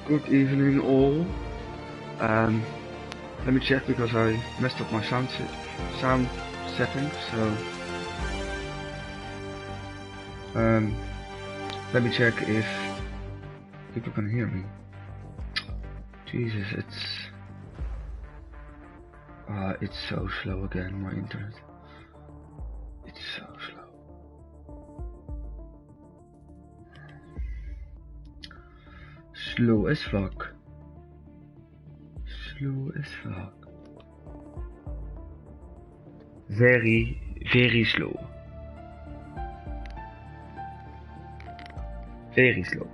Good evening all. Let me check because I messed up my sound settings, so let me check if people can hear me. Jesus, it's so slow again, my internet. It's so slow. Slow as fuck. Slow as fuck. Very, very slow. Very slow.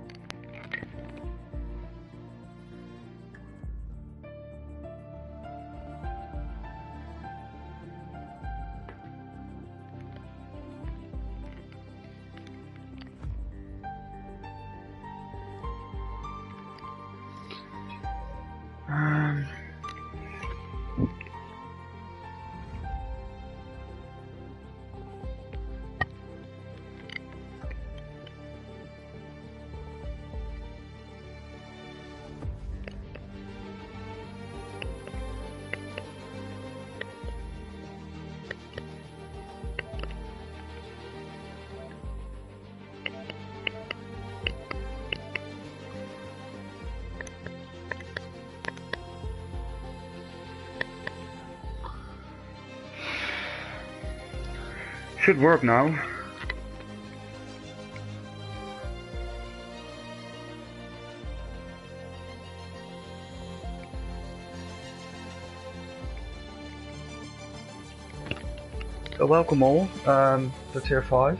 Should work now. So welcome all to tier 5,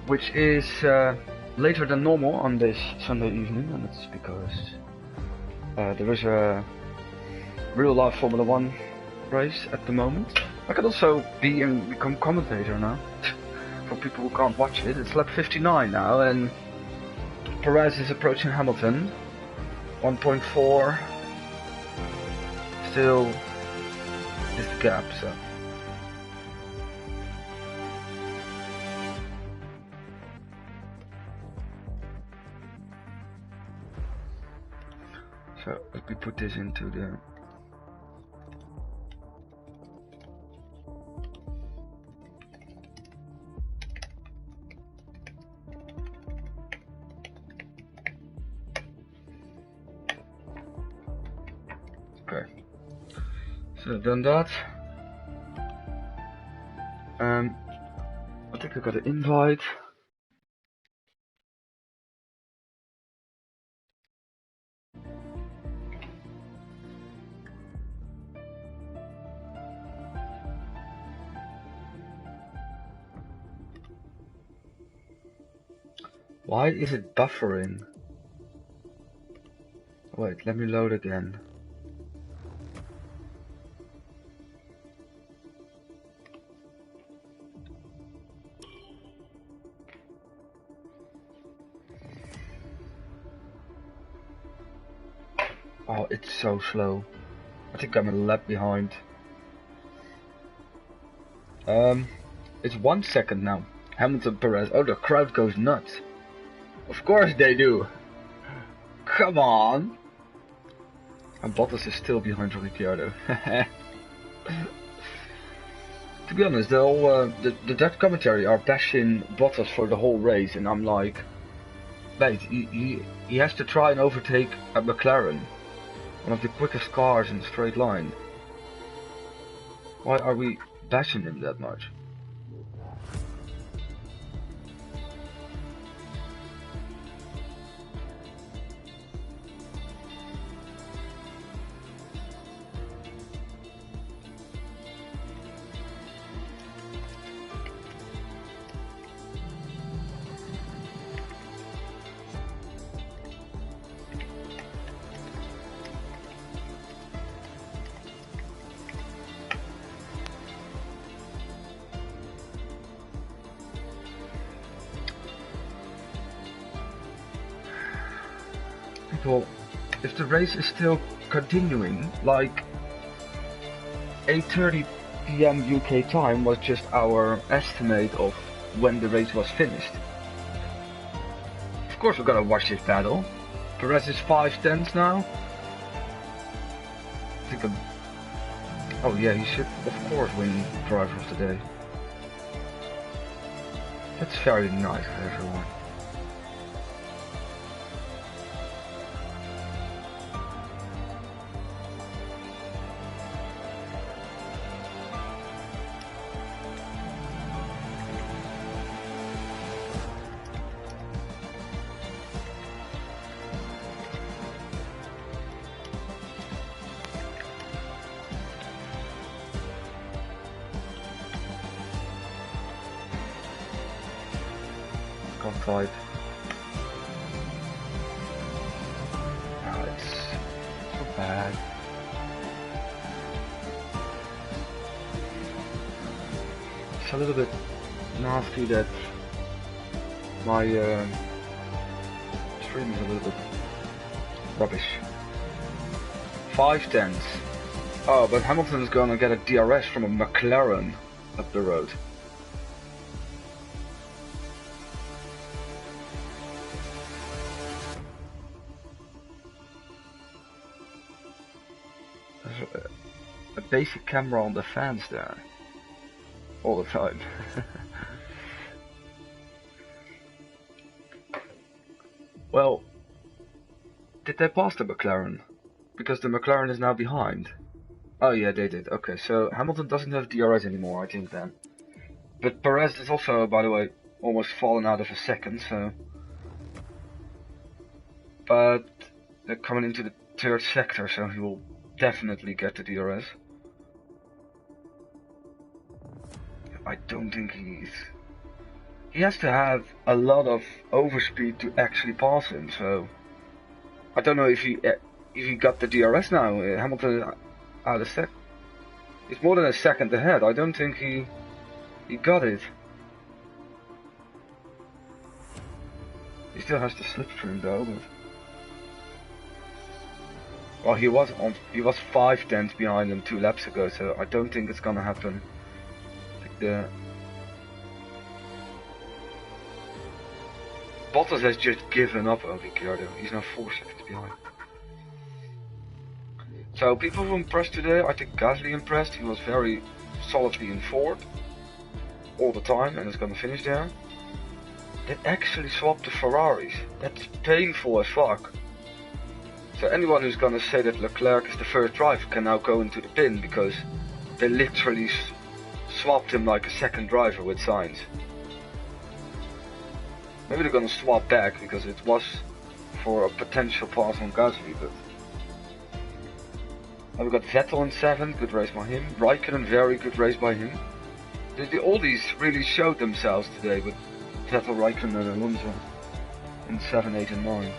which is later than normal on this Sunday evening, and it's because there is a real life Formula 1 race at the moment. I could also become commentator now. For people who can't watch it, it's lap 59 now, and Perez is approaching Hamilton. 1.4 still is the gap, so let me put this into the So done that. I think I got an invite. Why is it buffering? Wait, let me load again. Oh, it's so slow. I think I'm a lap behind. It's 1 second now. Hamilton, Perez. Oh, the crowd goes nuts. Of course they do. Come on. And Bottas is still behind Ricciardo. To be honest, the Dutch commentary are bashing Bottas for the whole race, and I'm like, mate, he has to try and overtake a McLaren. One of the quickest cars in a straight line. Why are we bashing him that much? Well, if the race is still continuing, like 8:30 PM UK time was just our estimate of when the race was finished. of course we're gonna watch this battle. Perez is 5/10 now. I think oh yeah, he should of course win Driver of the Day. That's very nice of everyone. Type. Oh, it's so bad. It's a little bit nasty that my stream is a little bit rubbish. 5/10. Oh, but Hamilton's gonna get a DRS from a McLaren up the road. Basic camera on the fans there all the time. Well, did they pass the McLaren? Because the McLaren is now behind. Oh yeah, they did. Okay, so Hamilton doesn't have DRS anymore, I think then. But Perez is also, by the way, almost fallen out of a second, so... But they're coming into the third sector, so he will definitely get the DRS. I don't think he has to have a lot of overspeed to actually pass him, so I don't know if he got the DRS now. Hamilton out of sec. It's more than a second ahead. I don't think he got it. He still has the slipstream though, but well, he was 5/10 behind him 2 laps ago, so I don't think it's gonna happen. Bottas has just given up on Ricciardo. He's now 4 seconds behind. So people were impressed today. I think Gasly impressed. He was very solidly in fourth all the time and is gonna finish there. They actually swapped the Ferraris. That's painful as fuck. So anyone who's gonna say that Leclerc is the first driver can now go into the pin, because they literally swapped him like a second driver with Sainz. Maybe they're gonna swap back because it was for a potential pass on Gasly, but... And we got Vettel in 7, good race by him. Raikkonen, very good race by him. All these really showed themselves today with Vettel, Raikkonen and Alonso in 7, 8 and 9.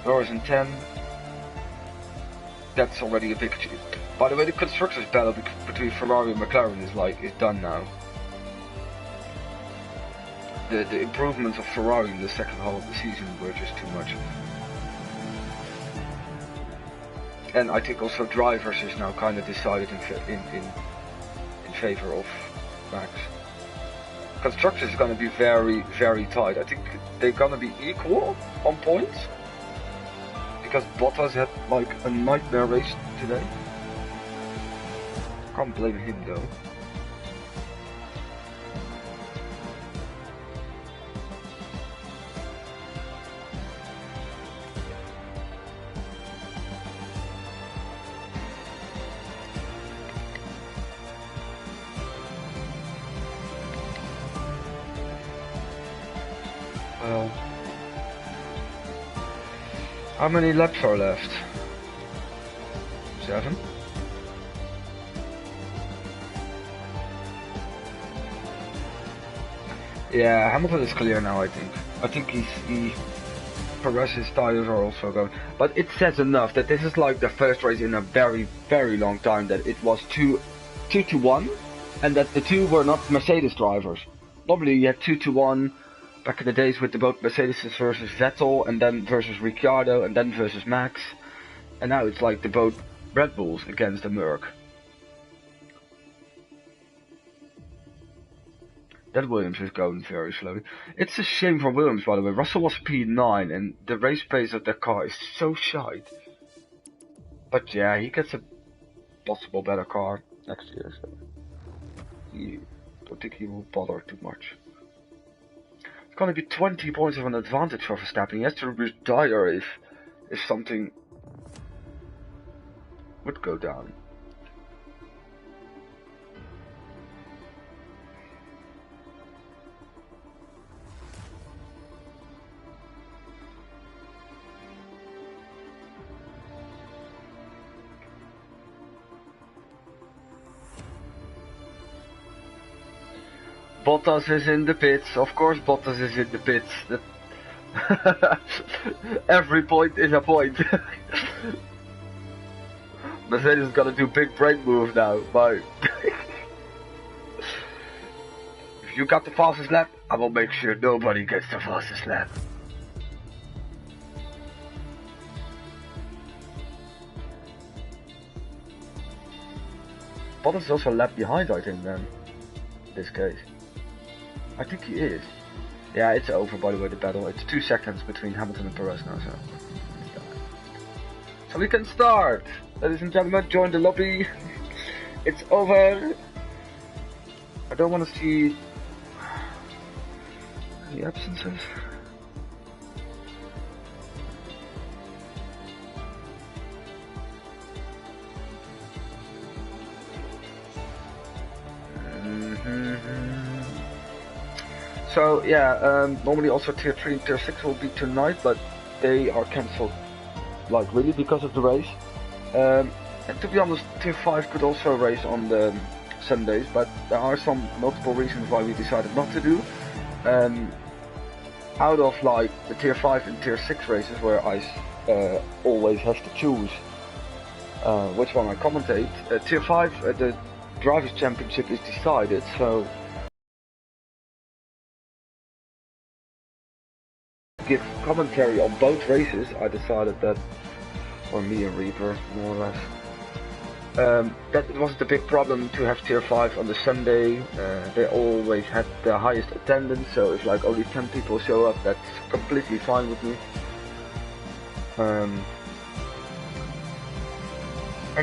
Norris in 10. That's already a victory. By the way, the constructors battle between Ferrari and McLaren is done now. The improvements of Ferrari in the second half of the season were just too much. And I think also drivers is now kind of decided in favor of Max. Constructors is going to be very, very tight. I think they're going to be equal on points, because Bottas had like a nightmare race today. Can't blame him though. Well, how many laps are left? 7? Yeah, Hamilton is clear now, I think. I think Perez's tires are also going. But it says enough that this is like the first race in a very, very long time that it was 2-1, and that the two were not Mercedes drivers. Normally you had 2-1 back in the days with both Mercedes versus Vettel, and then versus Ricciardo, and then versus Max. And now it's like the both Red Bulls against the Merc. That Williams is going very slowly. It's a shame for Williams, by the way. Russell was P9, and the race pace of that car is so shite. But yeah, he gets a possible better car next year, so I don't think he will bother too much. It's gonna be 20 points of an advantage for Verstappen. He has to retire if something would go down. Bottas is in the pits. Of course Bottas is in the pits. Every point is a point. Mercedes is gonna do big brake move now. Bye. If you got the fastest lap, I will make sure nobody gets the fastest lap. Bottas is also a lap behind, I think, then. In this case. I think he is. Yeah, it's over, by the way, the battle. It's 2 seconds between Hamilton and Perez now, so we can start! Ladies and gentlemen, join the lobby. It's over. I don't want to see any absences. So yeah, normally also tier 3 and tier 6 will be tonight, but they are cancelled, like really because of the race. And to be honest, tier 5 could also race on the Sundays, but there are some multiple reasons why we decided not to do. Out of like the tier 5 and tier 6 races where I always have to choose which one I commentate, tier 5 the Drivers' Championship is decided, so give commentary on both races. I decided that, or me and Reaper more or less, that it wasn't a big problem to have tier 5 on the Sunday. They always had the highest attendance, so if like only 10 people show up, that's completely fine with me. And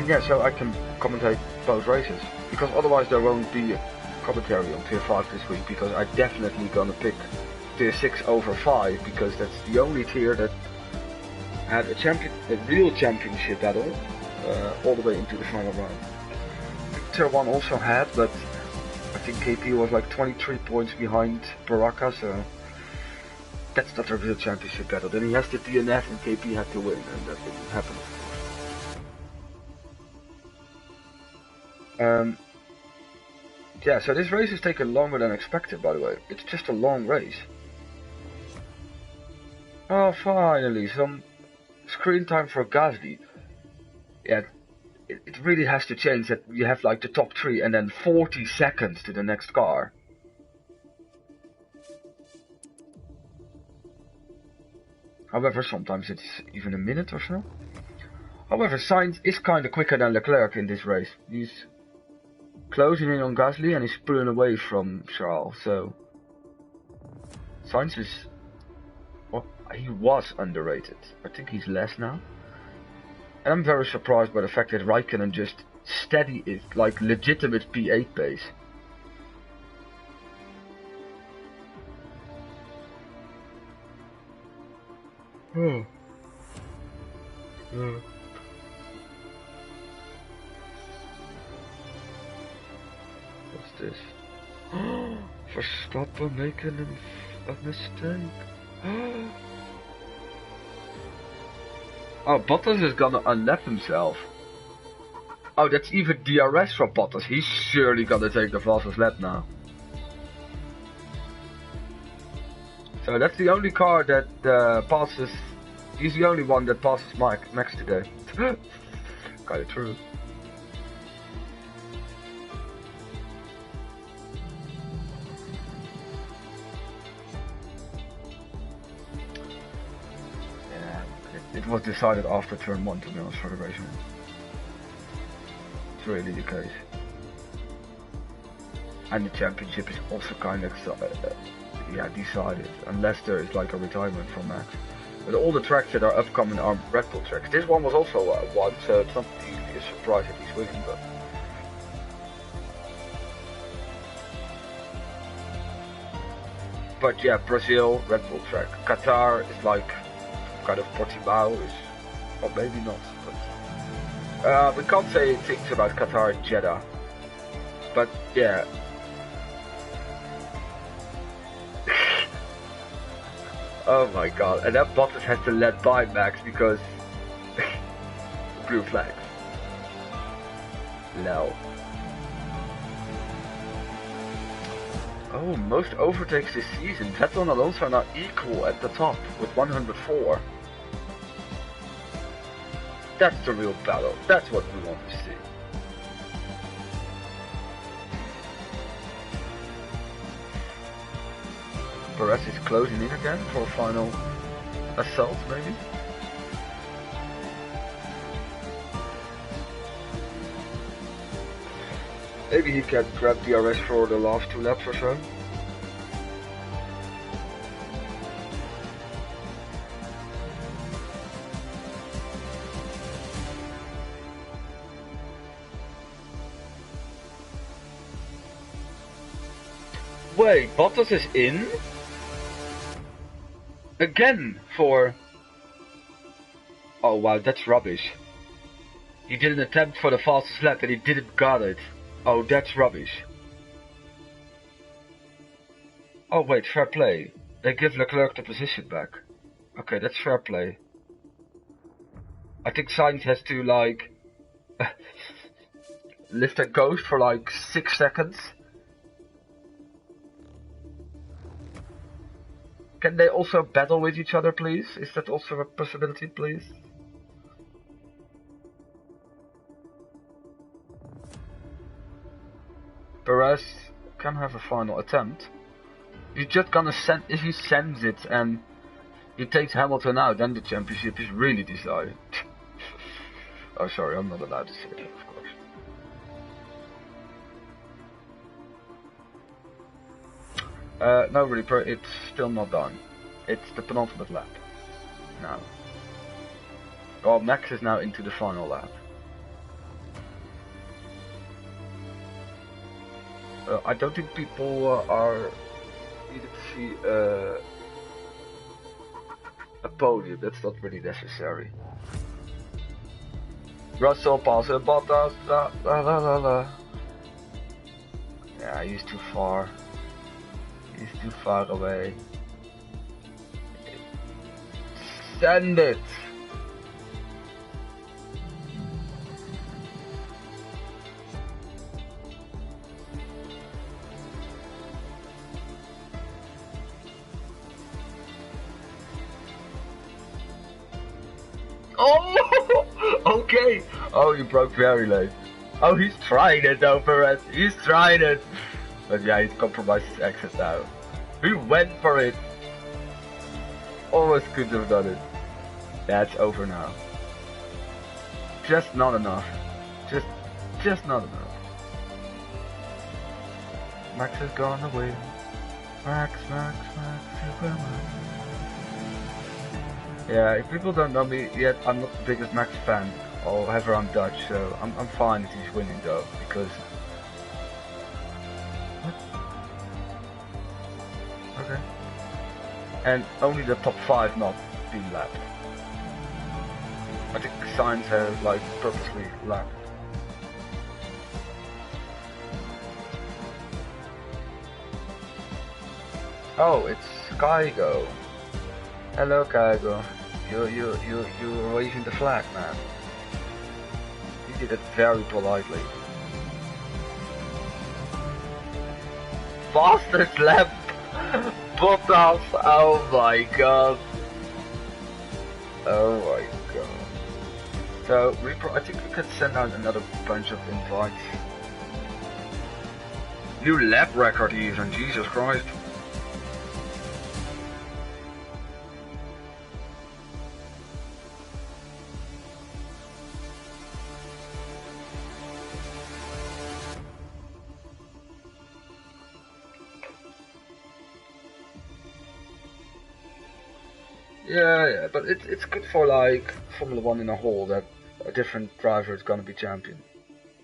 yeah, so I can commentate both races, because otherwise there won't be a commentary on tier 5 this week, because I'm definitely gonna pick tier 6 over 5, because that's the only tier that had a real championship battle all the way into the final round. Tier 1 also had, but I think KP was like 23 points behind Baraka, so that's not a real championship battle. Then he has the DNF and KP had to win, and that didn't happen. Yeah, so this race has taken longer than expected, by the way. It's just a long race. Oh, finally, some screen time for Gasly. Yeah, it really has to change that you have like the top 3 and then 40 seconds to the next car. However, sometimes it's even a minute or so. However, Sainz is kinda quicker than Leclerc in this race. He's closing in on Gasly and he's pulling away from Charles, so Sainz is... well, he was underrated. I think he's less now. And I'm very surprised by the fact that Raikkonen just steady is like legitimate P8 pace. Oh. Yeah. What's this? Verstappen making a mistake. Oh, Bottas is gonna unlap himself. Oh, that's even DRS for Bottas. He's surely gonna take the fastest lap now. So that's the only car that passes. He's the only one that passes Max today. Kinda true. It was decided after turn 1, to be honest, for the racing. It's really the case. And the championship is also kind of decided, unless there is like a retirement for Max. But all the tracks that are upcoming are Red Bull tracks. This one was also won, so it's not really a surprise that he's winning, but yeah, Brazil, Red Bull track. Qatar is like kind of Portimao, or maybe not. But we can't say things about Qatar and Jeddah. But yeah. Oh my god, and that Bottas has to let by Max because blue flags. No. Oh, most overtakes this season. Vettel and Alonso are now equal at the top with 104. That's the real battle. That's what we want to see. Perez is closing in again for a final assault, maybe? Maybe he can grab DRS for the last 2 laps or so. Wait, Bottas is in? Again for... Oh wow, that's rubbish. He did an attempt for the fastest lap and he didn't got it. Oh, that's rubbish. Oh wait, fair play. They give Leclerc the position back. Okay, that's fair play. I think Sainz has to like... lift a ghost for like 6 seconds. Can they also battle with each other, please? Is that also a possibility, please? Perez can have a final attempt. He's just gonna send... If he sends it and he takes Hamilton out, then the championship is really decided. Oh, sorry, I'm not allowed to say that, of course. No, Reaper, it's still not done. It's the penultimate lap. Now. Well, Max is now into the final lap. I don't think people are needed to see a podium. That's not really necessary. Russell passes Bottas. La la la la la. Yeah, he's too far. He's too far away. Send it! Oh! Okay! Oh, you broke very late. Oh, he's trying it though, Perez. He's trying it. But yeah, he's compromised his exit now. He went for it. Almost could have done it. Yeah, it's over now. Just not enough. Just not enough. Max is gone away. Max, Superman. Yeah, if people don't know me yet, I'm not the biggest Max fan. Or however, I'm Dutch, so I'm fine if he's winning though, because... Okay. And only the top 5 not being lapped. I think Sainz has like purposely lapped. Oh, it's Kygo. Hello, Kygo. You're waving the flag, man. You did it very politely. Fastest lap. Bottas. Oh my god. Oh my god. So I think we could send out another bunch of invites. New lap record even. Jesus Christ. Yeah, but it's good for like Formula One in a whole that a different driver is gonna be champion.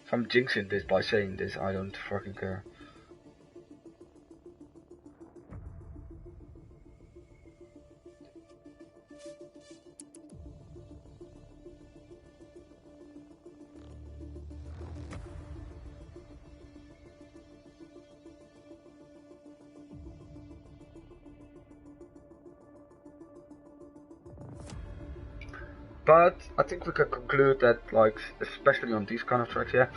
If I'm jinxing this by saying this, I don't fucking care. But I think we can conclude that, like, especially on these kind of tracks, yeah,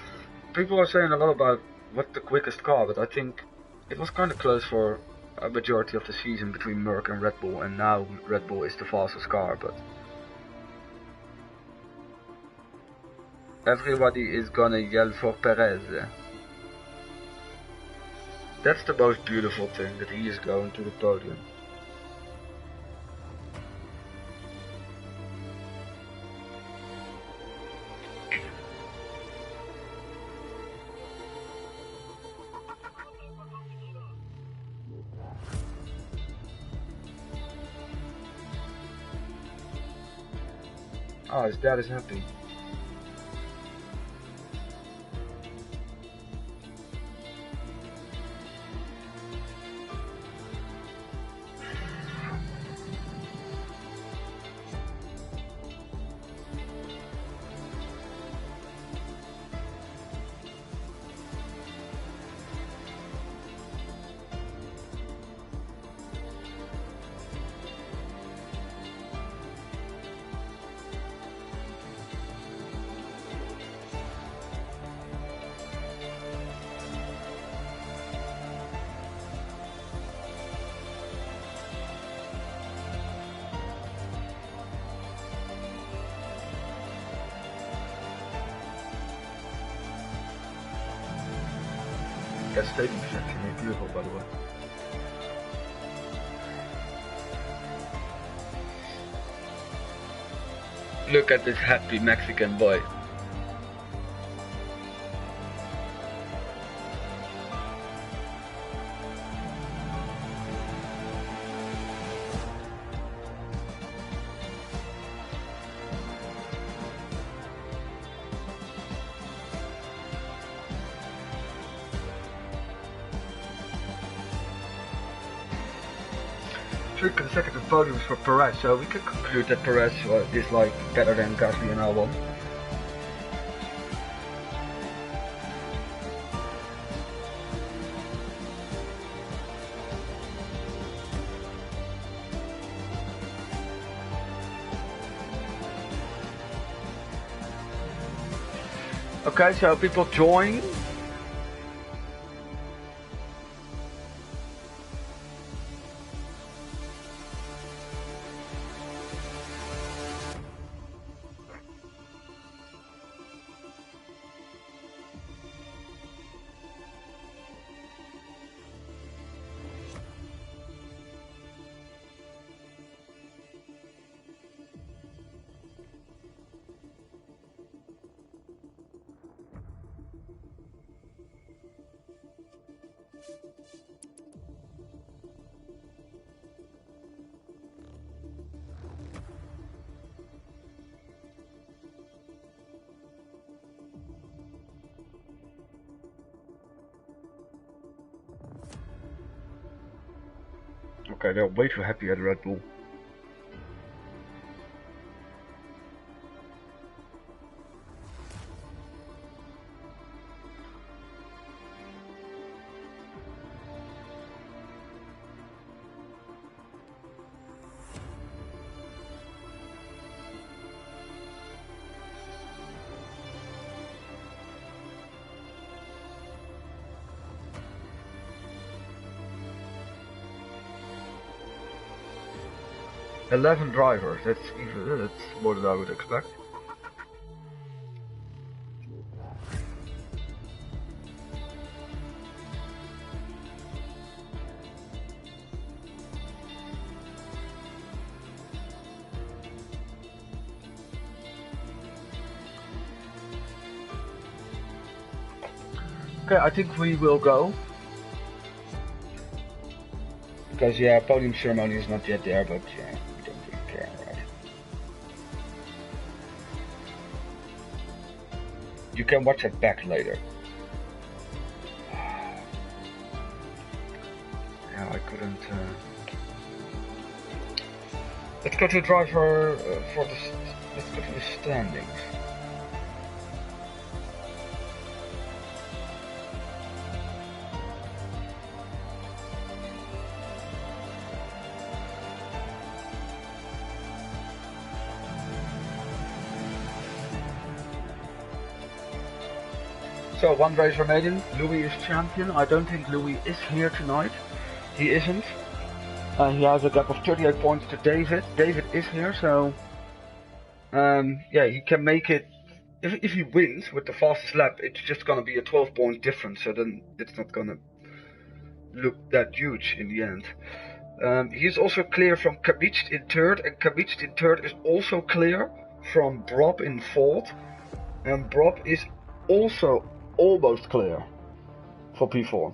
people are saying a lot about what's the quickest car, but I think it was kind of close for a majority of the season between Merc and Red Bull, and now Red Bull is the fastest car, but everybody is gonna yell for Perez. That's the most beautiful thing, that he is going to the podium. Oh, his dad is happy. That stadium is actually beautiful, by the way. Look at this happy Mexican boy. Three consecutive podiums for Perez, so we can conclude that Perez is like better than Gasly and Albon. Okay, so people join. Okay, they're way too happy at Red Bull. $11 drivers, that's more than I would expect. Okay, I think we will go. Because yeah, podium ceremony is not yet there, but yeah. Okay, alright. You can watch it back later. Yeah, I couldn't. Let's go to driver for the. Let's go to the standings. So one race remaining. Louis is champion. I don't think Louis is here tonight. He isn't. He has a gap of 38 points to David. David is here, so yeah, he can make it. If he wins with the fastest lap, it's just gonna be a 12-point difference. So then it's not gonna look that huge in the end. He's also clear from Kabitsch in third, and Kabitsch in third is also clear from Brob in fourth, and Brob is also almost clear for P4.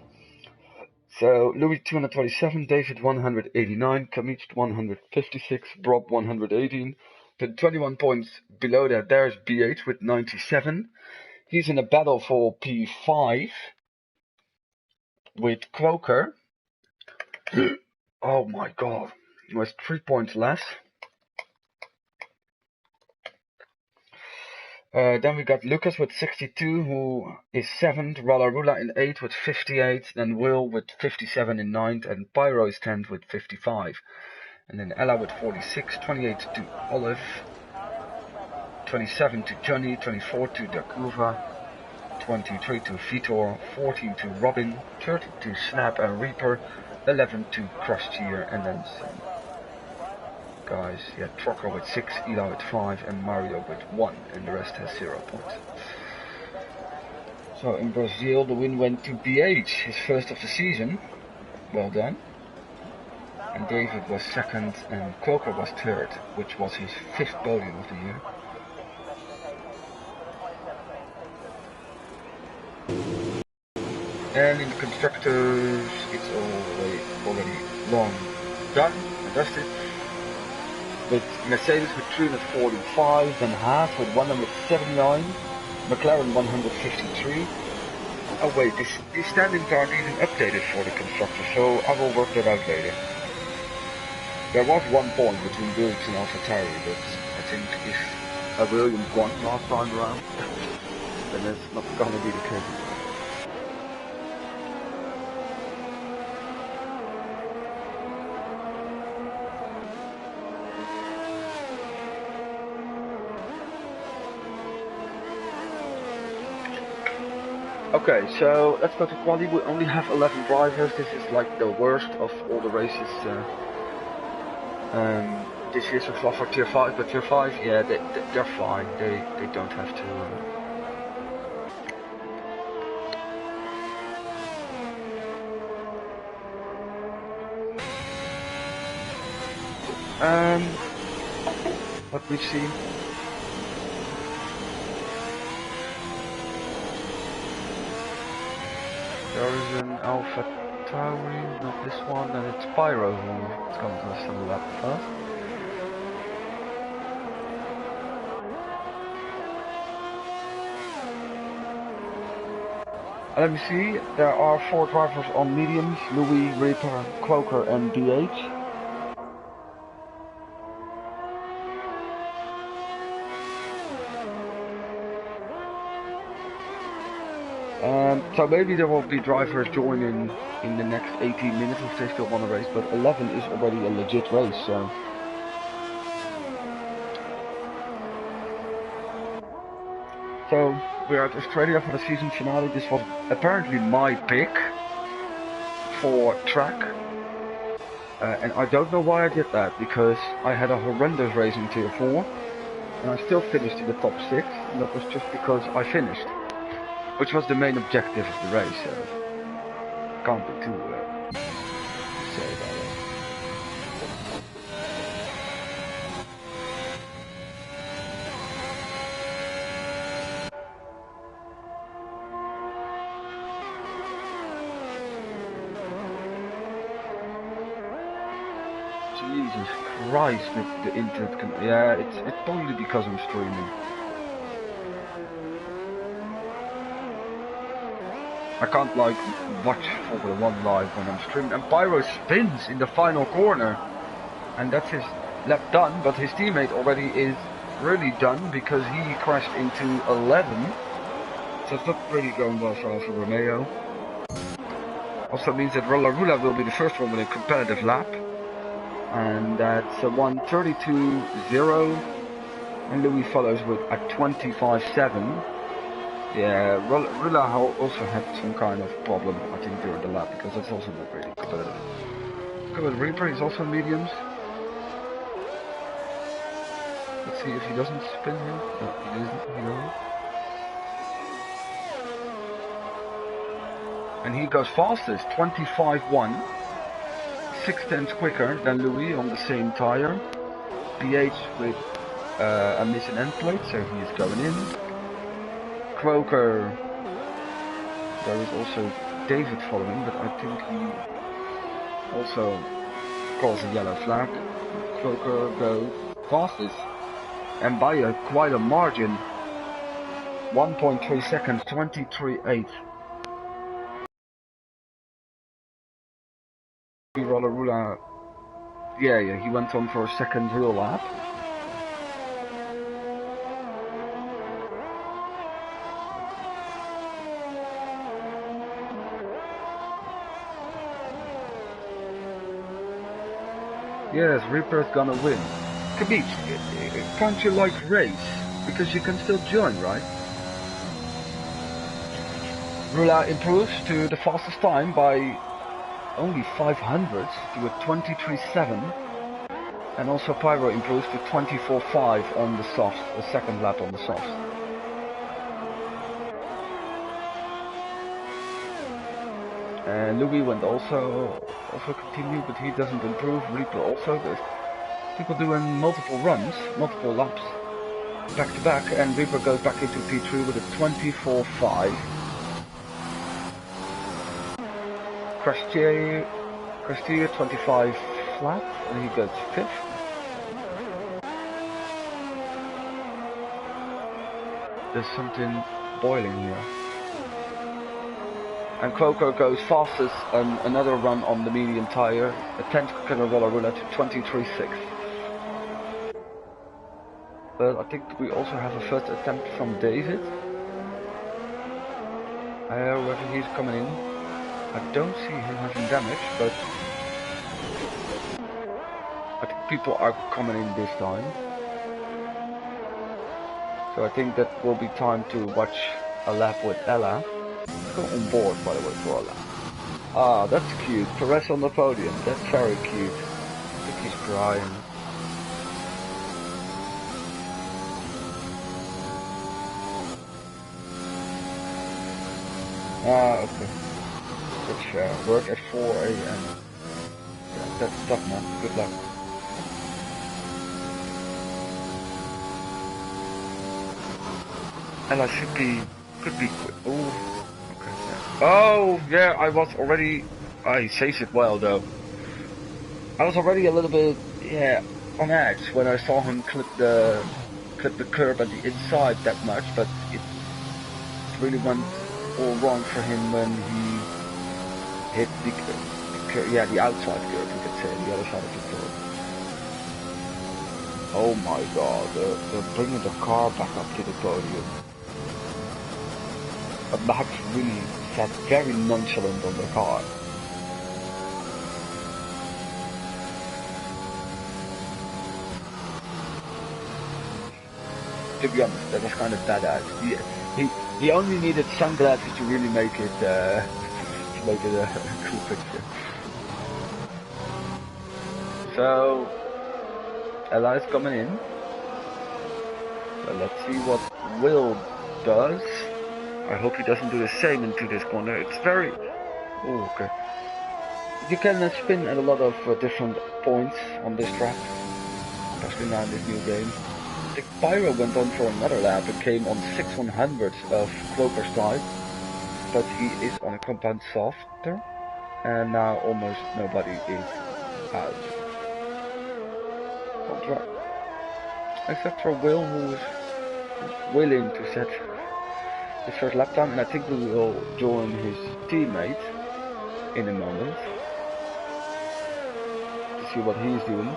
So Louis 227, David 189, Kabitsch 156, Brob 118. Then 21 points below that, there's BH with 97. He's in a battle for P5 with Croker. Oh my god, he was 3 points less. Then we got Lucas with 62, who is 7th, Ralarula in 8th with 58, then Will with 57 in 9th, and Pyro is 10th with 55. And then Ella with 46, 28 to Olive, 27 to Johnny, 24 to Dakuva, 23 to Vitor, 14 to Robin, 30 to Snap and Reaper, 11 to Crushteer, and then some guys, yeah, Trucker with 6, Eli with 5, and Mario with 1, and the rest has 0 points. So in Brazil, the win went to BH, his first of the season. Well done. And David was 2nd, and Croker was 3rd, which was his 5th podium of the year. And in the constructors, it's already long done and dusted. With Mercedes with 345, then Haas with 179, McLaren 153. Oh wait, these standings aren't even updated for the constructors, so I will work that out later. There was 1 point between Williams and AlphaTauri, but I think if Williams won last time around, then that's not gonna be the case. Okay, so let's go to quali. We only have 11 drivers. This is like the worst of all the races this year so far for Tier 5. But Tier 5, yeah, they're fine. They don't have to... what we see... There is an AlphaTauri, not this one, and it's Pyro who's going to assemble that first. Let me see, there are 4 drivers on mediums, Louis, Reaper, Croker and BH. So maybe there will be drivers joining in the next 18 minutes if they still want to race, but 11 is already a legit race, so... So, we're at Australia for the season finale. This was apparently my pick for track. And I don't know why I did that, because I had a horrendous race in Tier 4, and I still finished in the top 6, and that was just because I finished. Which was the main objective of the race, so can't be too say about it. Jesus Christ, the internet can... Yeah, it's probably because I'm streaming. I can't like watch Formula 1 live when I'm streaming. And Pyro spins in the final corner. And that's his lap done, but his teammate already is really done because he crashed into 11. So it's not really going well for Alfa Romeo. Also means that Rula will be the first one with a competitive lap. And that's a 1:32.0. And Louis follows with a 25.7. Yeah, Rula also had some kind of problem, I think, during the lap, because that's also not really competitive. Look at Reaper, he's also mediums. Let's see if he doesn't spin here. No, he doesn't. And he goes fastest, 25.1. 6/10 quicker than Louis on the same tire. PH with a missing end plate, so he is going in. Croker, there is also David following, but I think he also calls a yellow flag. Croker goes fastest, and by quite a margin, 1.3 seconds, 23.8. Rula, yeah, he went on for a second real lap. Yes, Reaper's gonna win. Khabib, can't you like race? Because you can still join, right? Rula improves to the fastest time by only 500 to a 23.7. And also Pyro improves to 24.5 on the softs, the second lap on the softs. And Louis went also continued, but he doesn't improve. Reaper also, but people doing multiple runs, multiple laps, back to back, and Reaper goes back into P3 with a 24.5. Crastier 25 flat, and he goes 5th. There's something boiling here. And Croker goes fastest on another run on the medium tire, a 10th quicker than Rula to 23.6. But I think we also have a first attempt from David. Whether he's coming in. I don't see him having damage, but I think people are coming in this time. So I think that will be time to watch a lap with Ella. Let's go on board, by the way, for a lap. Ah, that's cute. Perez on the podium. That's very cute. I think he's crying. Ah, okay. That's fair. Work at 4 AM. Yeah, that's tough, man. Good luck. Ella could be quick. Oh, okay. Yeah. Oh, yeah, I was already... he saves it well, though. I was already a little bit, on edge when I saw him clip the curb at the inside that much, but it really went all wrong for him when he hit the outside curb, you could say, the other side of the curb. Oh my god, they're bringing the car back up to the podium. But Max really sat very nonchalant on the car. To be honest, that was kind of bad. He only needed sunglasses to really make it a cool picture. So Ella is coming in. So let's see what Will does. I hope he doesn't do the same into this corner. It's very... Oh, okay. You can spin at a lot of different points on this track, especially now in this new game. I think Pyro went on for another lap and came on 6/100 of Clover's side, but he is on a compound softer, and now almost nobody is out. except for Will, who is willing to set his first lap time, and I think we will join his teammate in a moment to see what he's doing.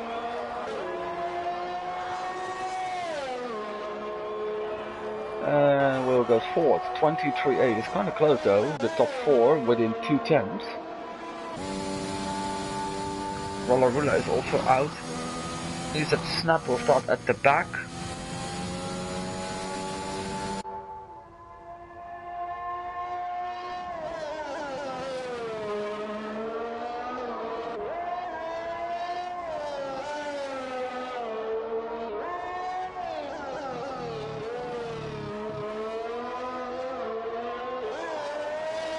Will goes fourth, 23.8. It's kind of close though. The top four within 2 tenths. Rollerula is also out. He's at snap will start at the back.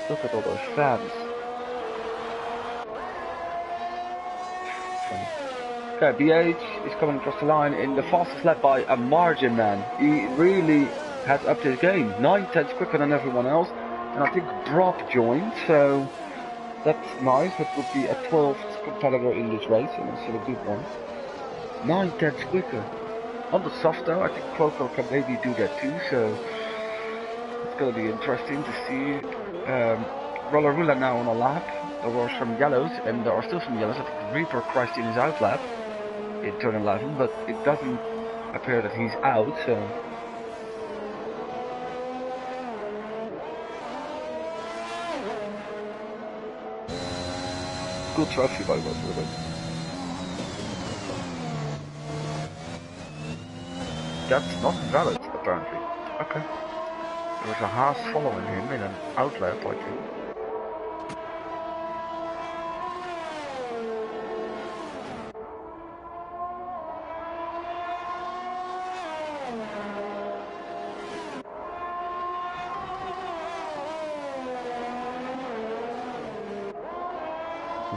Look at all those fans. Okay, BH is coming across the line in the fastest lap by a margin, man. He really has upped his game. 9 tenths quicker than everyone else. And I think Brock joined, so that's nice. That would be a 12th competitor in this race, and it's still a good one. 9 tenths quicker. On the soft though, I think Croco can maybe do that too, so it's going to be interesting to see. Rollerula now on a lap. There were some yellows, and there are still some yellows. I think Reaper crashed in his out lap in turn 11, but it doesn't appear that he's out, so... Good trophy by the way. That's not valid, apparently. Okay. There's a Haas following him in an outlet, I think.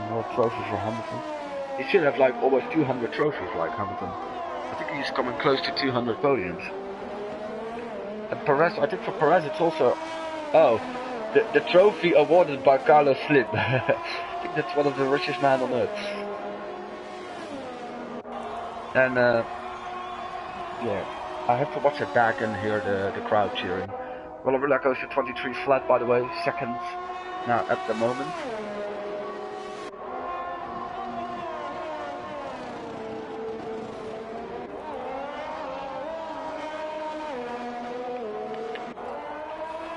More trophies for Hamilton. He should have like almost 200 trophies like Hamilton. I think he's coming close to 200 podiums. And Perez, I think for Perez it's also... Oh, the trophy awarded by Carlos Slim. I think that's one of the richest men on earth. And yeah, I have to watch it back and hear the crowd cheering. Rollerula goes to 23 flat, by the way, second now at the moment.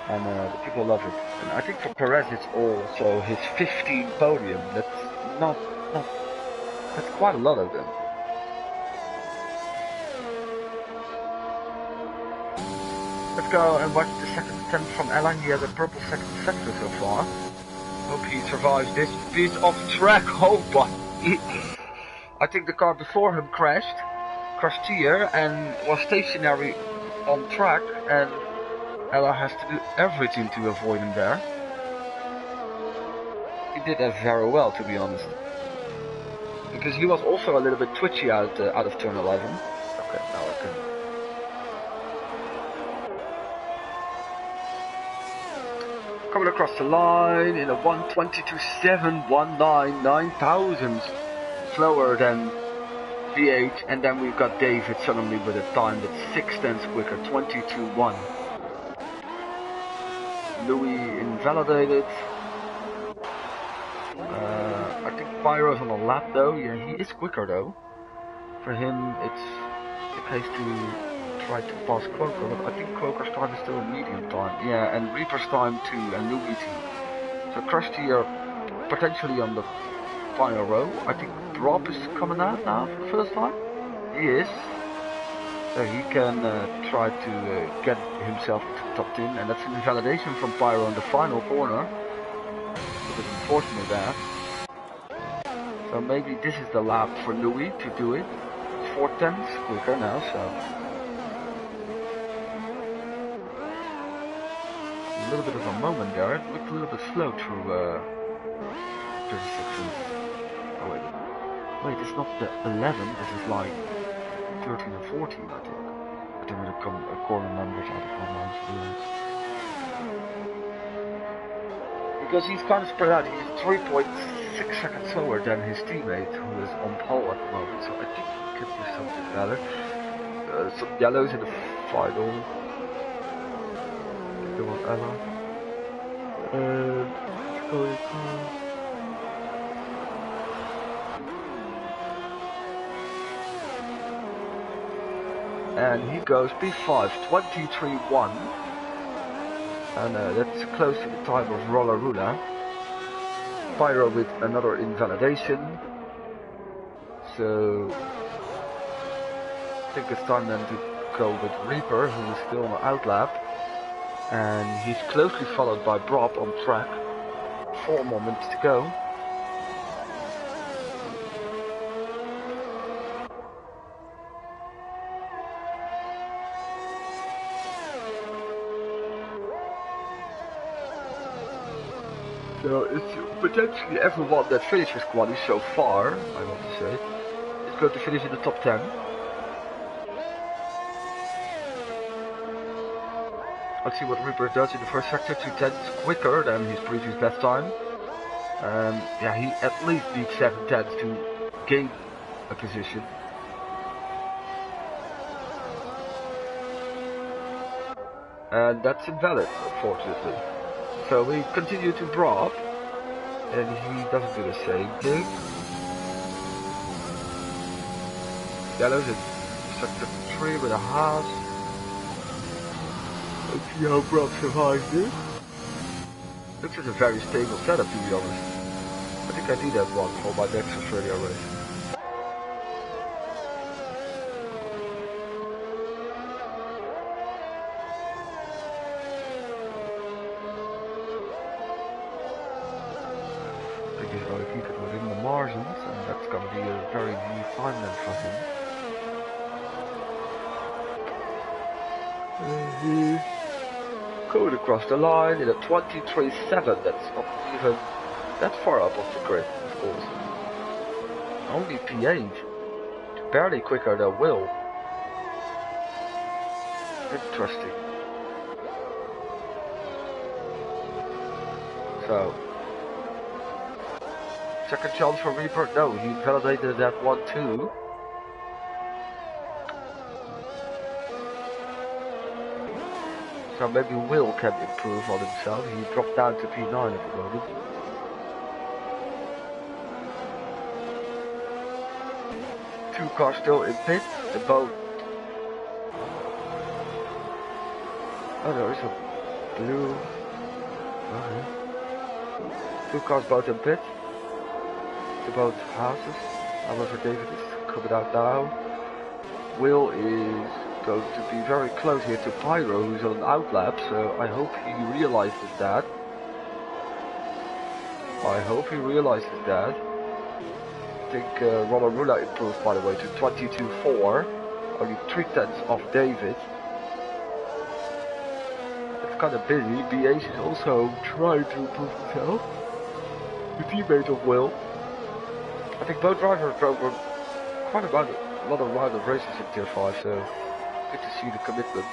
And the people love it. And I think for Perez it's also his 15th podium. That's that's quite a lot of them. Let's go and watch the second attempt from Alan. He has a purple second sector so far. Hope he survives this piece of track. Oh boy. I think the car before him crashed here and was stationary on track, and ALR has to do everything to avoid him there. He did that very well, to be honest. Because he was also a little bit twitchy out of turn 11. Okay, now I can... Coming across the line in a 1:22.719, 9 thousandths slower than V8, and then we've got David suddenly with a time that's 6 tenths quicker, 22.1. Louis invalidated. I think Pyro's on a lap though. Yeah, he is quicker though. For him, it's the case to try to pass Croker, but I think Croker's time is still a medium time. Yeah, and Reaper's time too, and Louis too. So crashed here potentially on the final row. I think Drop is coming out now for the first time. He is. So he can try to get himself to top 10, and that's an invalidation from Pyro in the final corner. It is unfortunate that. So maybe this is the lap for Louis to do it. It's 4 tenths quicker now, so a little bit of a moment there. It looked a little bit slow through the sections. Oh wait, it's not the 11. This is like 13 and 14, I think. I don't really come corner numbers out of my mind. He because he's kind of spread out. He's 3.6 seconds slower than his teammate, who is on pole at the moment. So I think he could do something better. Some yellows in the final. I think they want ALR. Let's go into... And he goes P5, 23.1. And that's close to the time of Rollerula. Pyro with another invalidation. So I think it's time then to go with Reaper, who is still on the outlap. And he's closely followed by Brob on track. 4 more minutes to go. So it's potentially everyone that finishes quali so far, I want to say, is going to finish in the top 10. Let's see what Reaper does in the first sector, 2 tenths quicker than his previous best time. Yeah, he at least needs 7 tenths to gain a position. And that's invalid, unfortunately. So we continue to Brob, and he doesn't do the same thing. Yellow's in sector 3 with a Haas. Let's see how Brob survives this. This is a very stable setup, to be honest. I think I need that one for my next Australia race. He's going to keep it within the margins, and that's going to be a very new time then for him. And he's going across the line in a 23.7. That's not even that far up off the grid, of course. Only P8. Barely quicker than Will. Interesting. So, second chance for Reaper? No, he validated that one too. So maybe Will can improve on himself. He dropped down to P9 at the moment. Two cars still in pit. The boat. Oh, there is a blue. Okay. Two cars both in pit. About houses. However, David is coming out now. Will is going to be very close here to Pyro, who's on an outlap, so I hope he realizes that. I think Rollerula improved, by the way, to 22.4. Only 3 tenths off David. It's kind of busy. BH is also trying to improve himself. The teammate of Will. I think both drivers drove quite a lot of round of races in Tier 5, so good to see the commitment.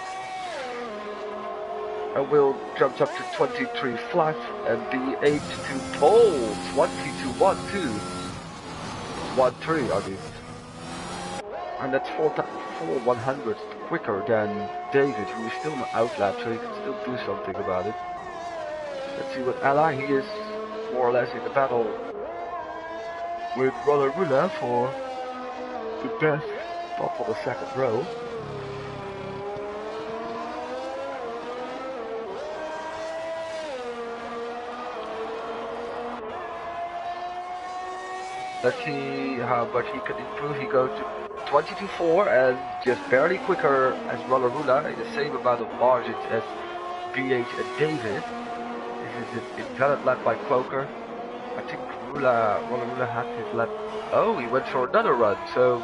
And Will jumps up to 23 flat and B8 to pole, 22.12. 1.3, I mean. And that's 4 100 quicker than David, who is still on outlap, so he can still do something about it. Let's see what ALR, he is more or less in the battle with Rollerula for the best spot for the second row. Let's see how much he can improve. He goes to 22.4 and just barely quicker as Rollerula in the same amount of margins as BH and David. This is an invalid lap by Cloaker. I think Rollerula had his lap. Oh, he went for another run, so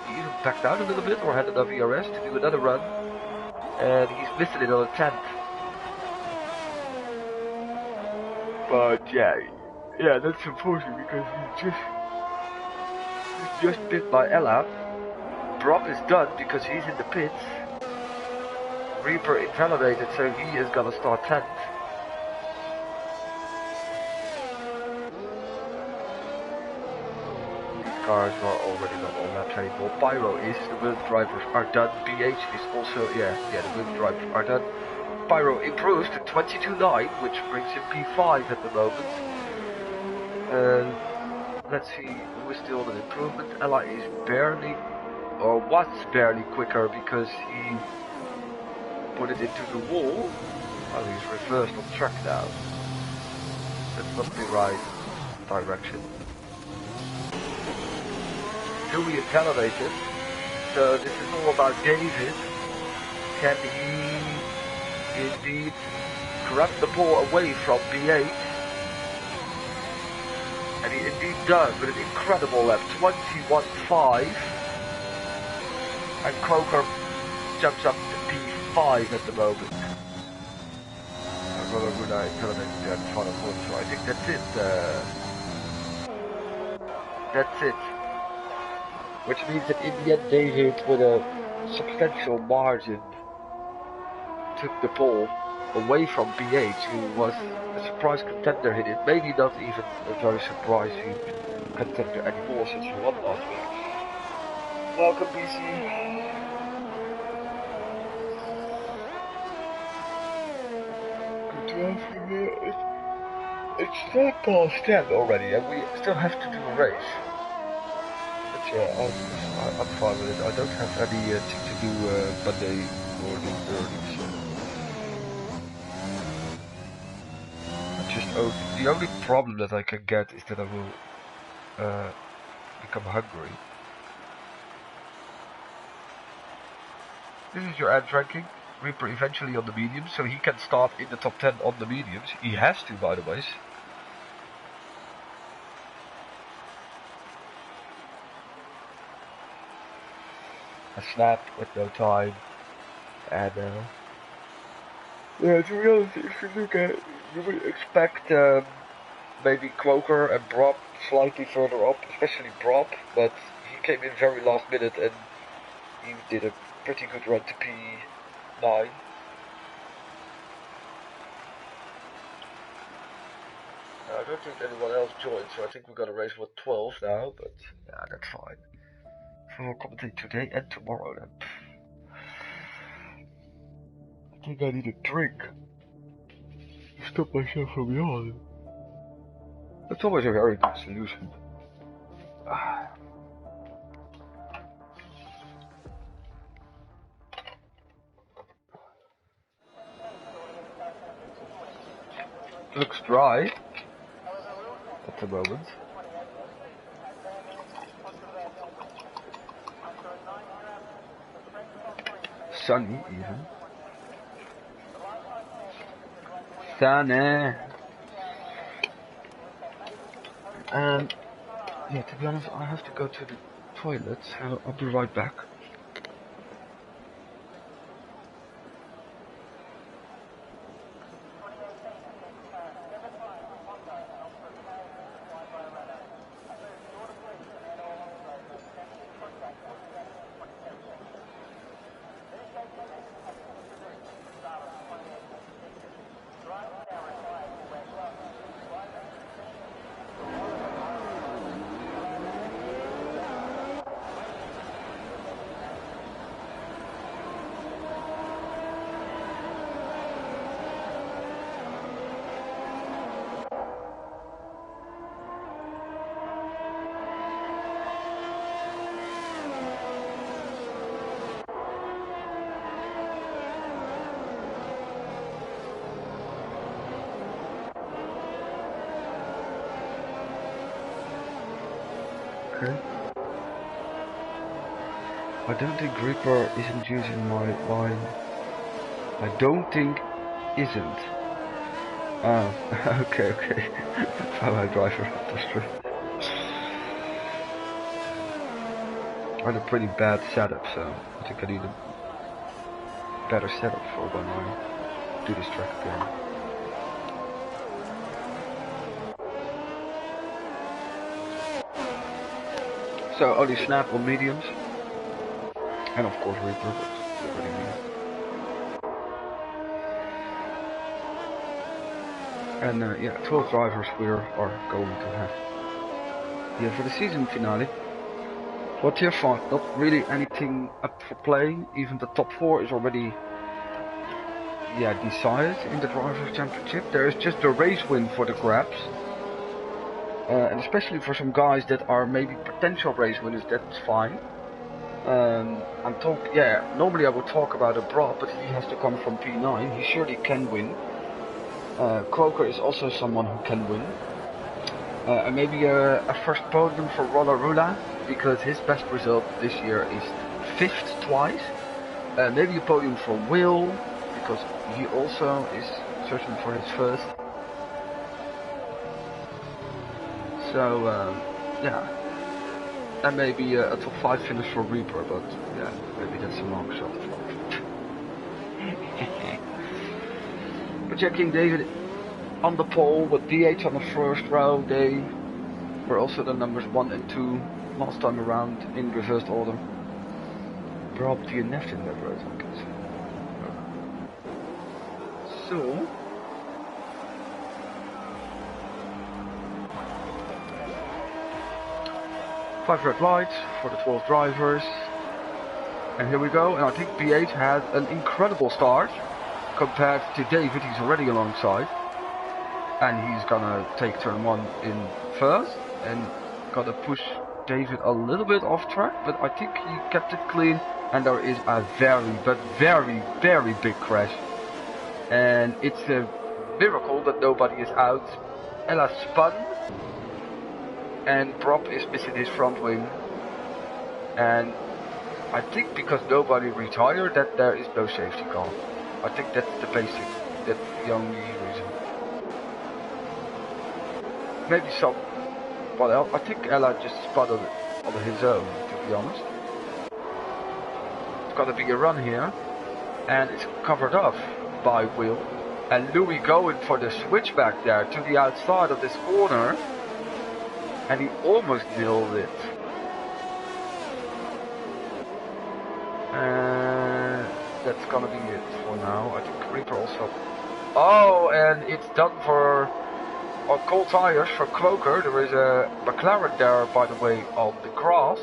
he even backed out a little bit or had enough ERS to do another run. And he's missing it on a 10th. But yeah, that's unfortunate because he's just bit by Ella. Brob is done because he's in the pits. Reaper invalidated, so he is gonna start 10th. cars are already not on laps anymore. Pyro is, the wheel drivers are done. BH is also, yeah, the wheel drivers are done. Pyro improves to 22.9, which brings him P5 at the moment. Let's see who is still on an improvement. ALR is barely, or was barely quicker because he put it into the wall. Oh, he's reversed on track now. That's not the right direction. Dewey is elevated. So this is all about David. Can he indeed grab the ball away from B8? And he indeed does with an incredible lap, 21.5. And Croker jumps up to P5 at the moment. Brother Runa is elevated at the final point, so I think that's it. That's it. Which means that in the end David, with a substantial margin, took the pole away from BH, who was a surprise contender in it. Maybe not even a very surprising contender anymore since he won last week. Welcome, BC. Good afternoon. It's 10:10 already, and we still have to do a race. But yeah, I'm fine with it. I don't have anything to do Monday morning early, so. The only problem that I can get is that I will become hungry. This is your ad ranking. Reaper eventually on the mediums, so he can start in the top 10 on the mediums. He has to, by the way. A snap with no time. And yeah, to be honest, if you look at it, you would expect maybe Croker and Brop slightly further up, especially Brop, but he came in very last minute and he did a pretty good run to P9. I don't think anyone else joined, so I think we're gonna race for 12 now, but yeah, that's fine. So we'll commentate today and tomorrow then. I think I need a drink. Stop myself from yawning. That's always a very good solution. Looks dry at the moment. Sunny even. Sunny. Yeah, to be honest, I have to go to the toilet, so I'll be right back. Okay. I don't think Reaper isn't using my line. I don't think isn't. Oh, okay. That's how I drive around the street. I had a pretty bad setup, so I think I need a better setup for when I do this track again. So only snap on mediums. And of course Reaper, but you already knew. And yeah, 12 drivers we are going to have here for the season finale. For tier 5, not really anything up for play. Even the top 4 is already decided in the Drivers' Championship. There is just a race win for the grabs. And especially for some guys that are maybe potential race winners, that's fine. Normally I would talk about a Broad, but he has to come from P9. He surely can win. Croker is also someone who can win. And maybe a first podium for Rollerula, because his best result this year is 5th twice. Maybe a podium for Will, because he also is searching for his first. So, and maybe a top 5 finish for Reaper, but yeah, maybe that's a long shot. But yeah, King David on the pole with DH on the first row. They were also the numbers 1 and 2 last time around in reversed order. Rob DNF'd in that race, I guess. So, five red lights for the 12 drivers. And here we go, and I think BH had an incredible start compared to David. He's already alongside. And he's gonna take turn 1 in first and gonna push David a little bit off track, but I think he kept it clean, and there is a very big crash. And it's a miracle that nobody is out. Ella spun, and Brob is missing his front wing. And I think because nobody retired that there is no safety car. I think that's the basic, that's the only reason. Maybe someone else. I think Ella just spun on his own, to be honest. It's gotta be a run here, and it's covered off by Will. And Louis going for the switchback there to the outside of this corner, and he almost nailed it. And that's gonna be it for now. I think Reaper also. Oh, and it's done for on cold tires for Croker. There is a McLaren there, by the way, on the grass,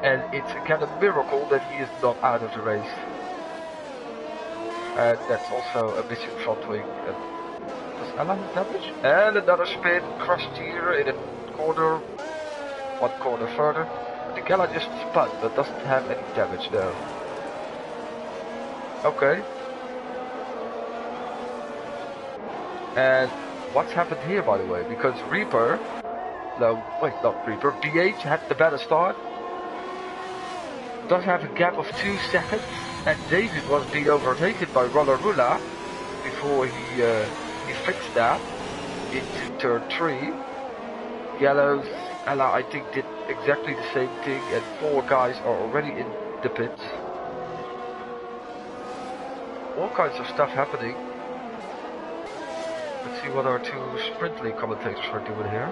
and it's again a miracle that he is not out of the race. And that's also a missing front wing. Does Ella have damage? And another spin, crushed here in a corner, one corner further. I think Ella just spun, but doesn't have any damage though. Okay. And what's happened here, by the way? Because Reaper, no, wait, not Reaper, BH had the better start. Does have a gap of 2 seconds, and David was being overtaken by Rollerula before he fixed that into turn 3. Yellows, Ella, I think, did exactly the same thing, and 4 guys are already in the pits. All kinds of stuff happening. Let's see what our 2 Sprint League commentators are doing here.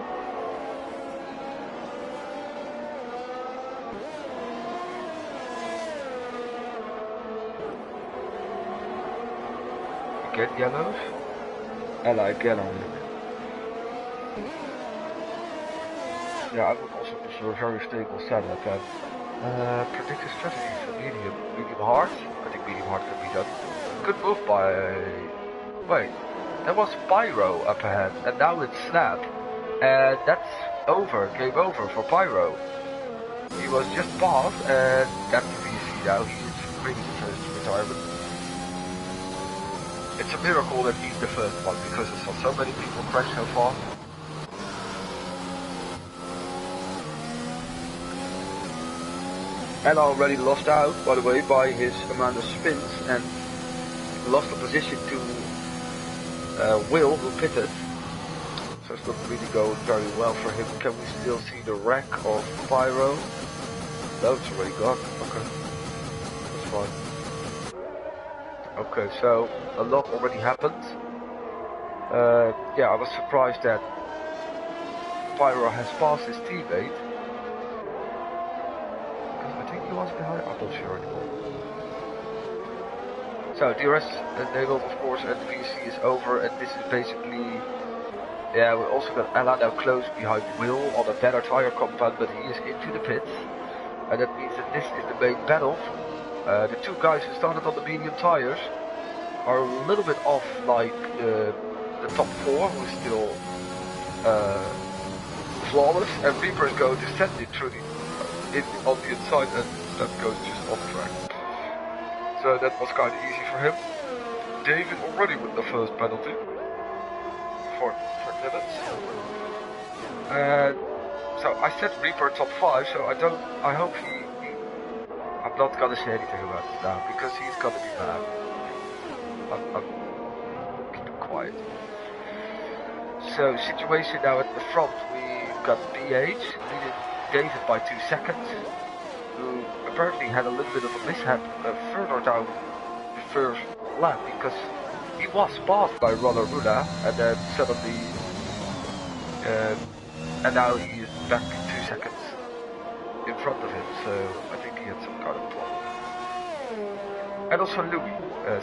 Again yellows. Ella again on it. Yeah, I would also prefer a very stable setup. Predicted strategy for medium hard. I think medium hard can be done. Good move by. Wait, there was Pyro up ahead, and now it's Snap, and that's over. Game over for Pyro. He was just passed, and that's the VC now. He is really the first retirement. It's a miracle that he's the first one, because I saw so many people crash so far. And already lost out, by the way, by his amount of spins, and lost the position to Will, who pitted. So it's not really going very well for him. Can we still see the wreck of Pyro? No, it's already gone. Okay, that's fine. Okay, so a lot already happened. Yeah, I was surprised that Pyro has passed his teammate. I think he was behind. I'm not sure anymore. So DRS enabled, of course, and the VC is over, and this is basically. Yeah, we also got Ella now close behind Will on a better tire compound, but he is into the pits. and that means that this is the main battle. The two guys who started on the medium tires are a little bit off, like the top four, who is still flawless, and Reaper is going to send it through on the inside, and that goes just off track. So that was kind of easy for him. David already with the first penalty for limits. So I said Reaper top 5, so I hope I'm not gonna say anything about this now, because he's gonna be mad. I'm keep it quiet. So situation now at the front, we've got BH leading David by 2 seconds, who apparently had a little bit of a mishap further down the first lap, because he was passed by Runner Runa, and then suddenly and now he is back 2 seconds in front of him, so I think he had some kind of problem. And also Louis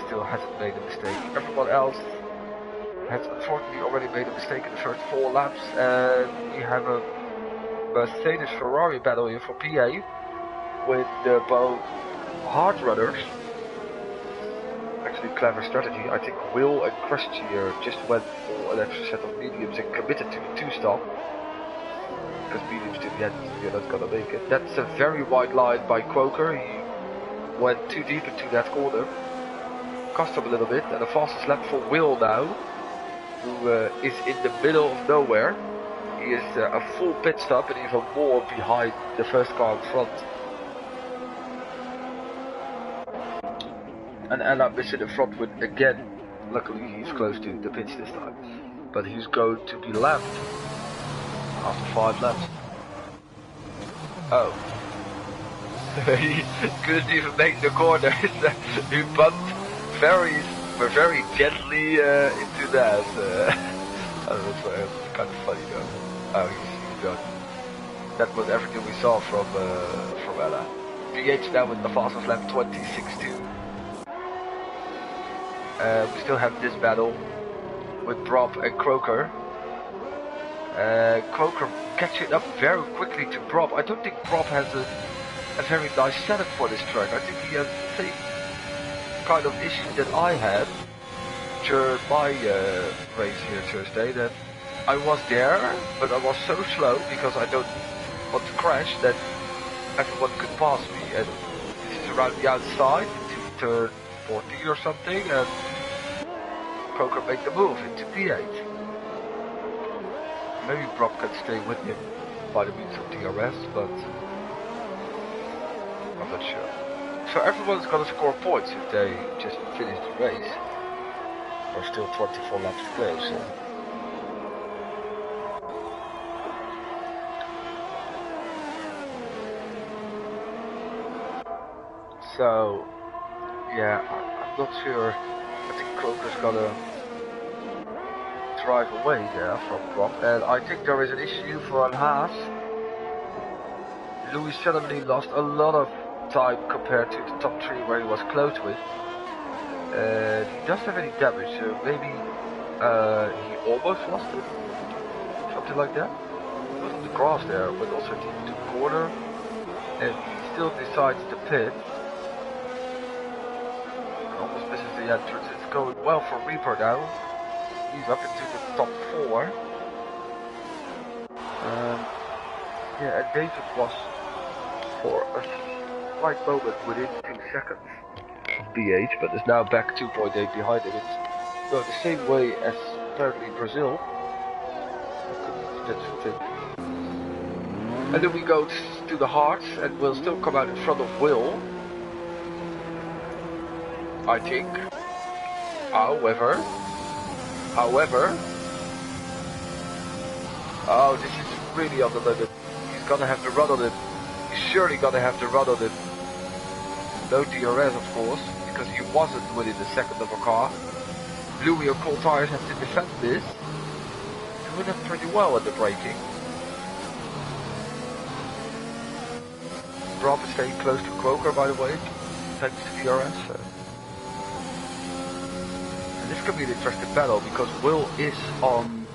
still hasn't made a mistake. Everyone else has unfortunately already made a mistake in the first 4 laps, and we have a Mercedes-Ferrari battle here for PA with both hard runners. Actually, clever strategy. I think Will and Krusty here just went for an extra set of mediums and committed to the 2-stop. Because mediums to the end, you're not gonna make it. That's a very wide line by Quoker. He went too deep into that corner. Cost him a little bit, and the fastest lap for Will now, who is in the middle of nowhere. He is a full pit stop and even more behind the first car in front. And Ella missing the front wing again. Luckily he's close to the pits this time. But he's going to be lapped after 5 laps. Oh. He couldn't even make the corner. He bumped very gently into that. That's kind of funny though. Oh, he's done. That was everything we saw from Ella. BH now with the fastest lap, 26.2. We still have this battle with Brob and Croker. Croker catching up very quickly to Brob. I don't think Brob has a very nice setup for this track. I think he has the same kind of issue that I had during my race here Thursday, that I was there, but I was so slow because I don't want to crash that everyone could pass me, and this is around the outside into turn 14 or something, and Croker made the move into P8. Maybe Brob can stay with him by the means of DRS, but I'm not sure. So everyone's gonna score points if they just finish the race. There's still 24 laps to go, so. So, yeah, I'm not sure. I think Croker's gonna drive away there from Brob, and I think there is an issue for Haas. Louis suddenly lost a lot of time compared to the top 3 where he was close with. He doesn't have any damage, so maybe he almost lost it. Something like that. He was on the grass there, but also deep into the corner, and he still decides to pit. Almost misses the entrance. It's going well for Reaper now. He's up into the top 4. Yeah, and David was for a slight moment within 2 seconds of BH, but is now back 2.8 behind him. It's going the same way as apparently Brazil. And then we go to the hards, and we'll still come out in front of Will, I think. However, oh, this is really on the limit. He's gonna have to run on it. He's surely gonna have to run on it. No DRS, of course, because he wasn't within the second of a car. Louis or Cold Tires have to defend this. Doing it pretty well at the braking. Brob is staying close to Croker, by the way, thanks to DRS. And this could be an interesting battle because Will is on,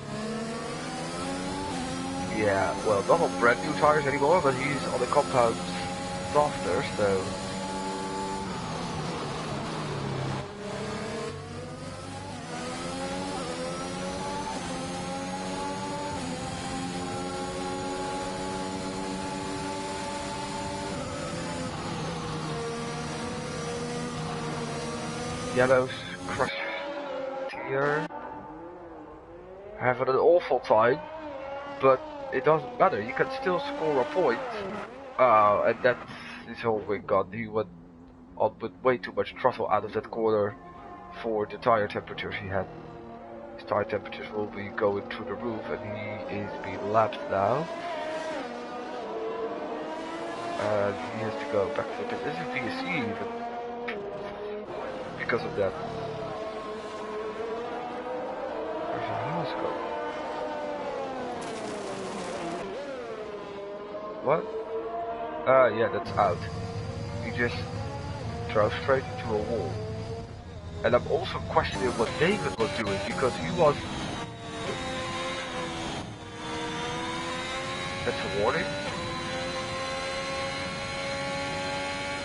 yeah, well, not on brand new tires anymore, but he's on the compound softer, so... Yellows crush here. Having an awful time, but it doesn't matter. You can still score a point. And that is all we got. He went on with way too much throttle out of that corner for the tire temperatures he had. His tire temperatures will be going through the roof, and he is being lapped now. And he has to go back to the pit. This is VSC even. Because of that. Where's the house go? What? Yeah, that's out. He just drove straight into a wall. And I'm also questioning what David was doing, because he was... That's a warning?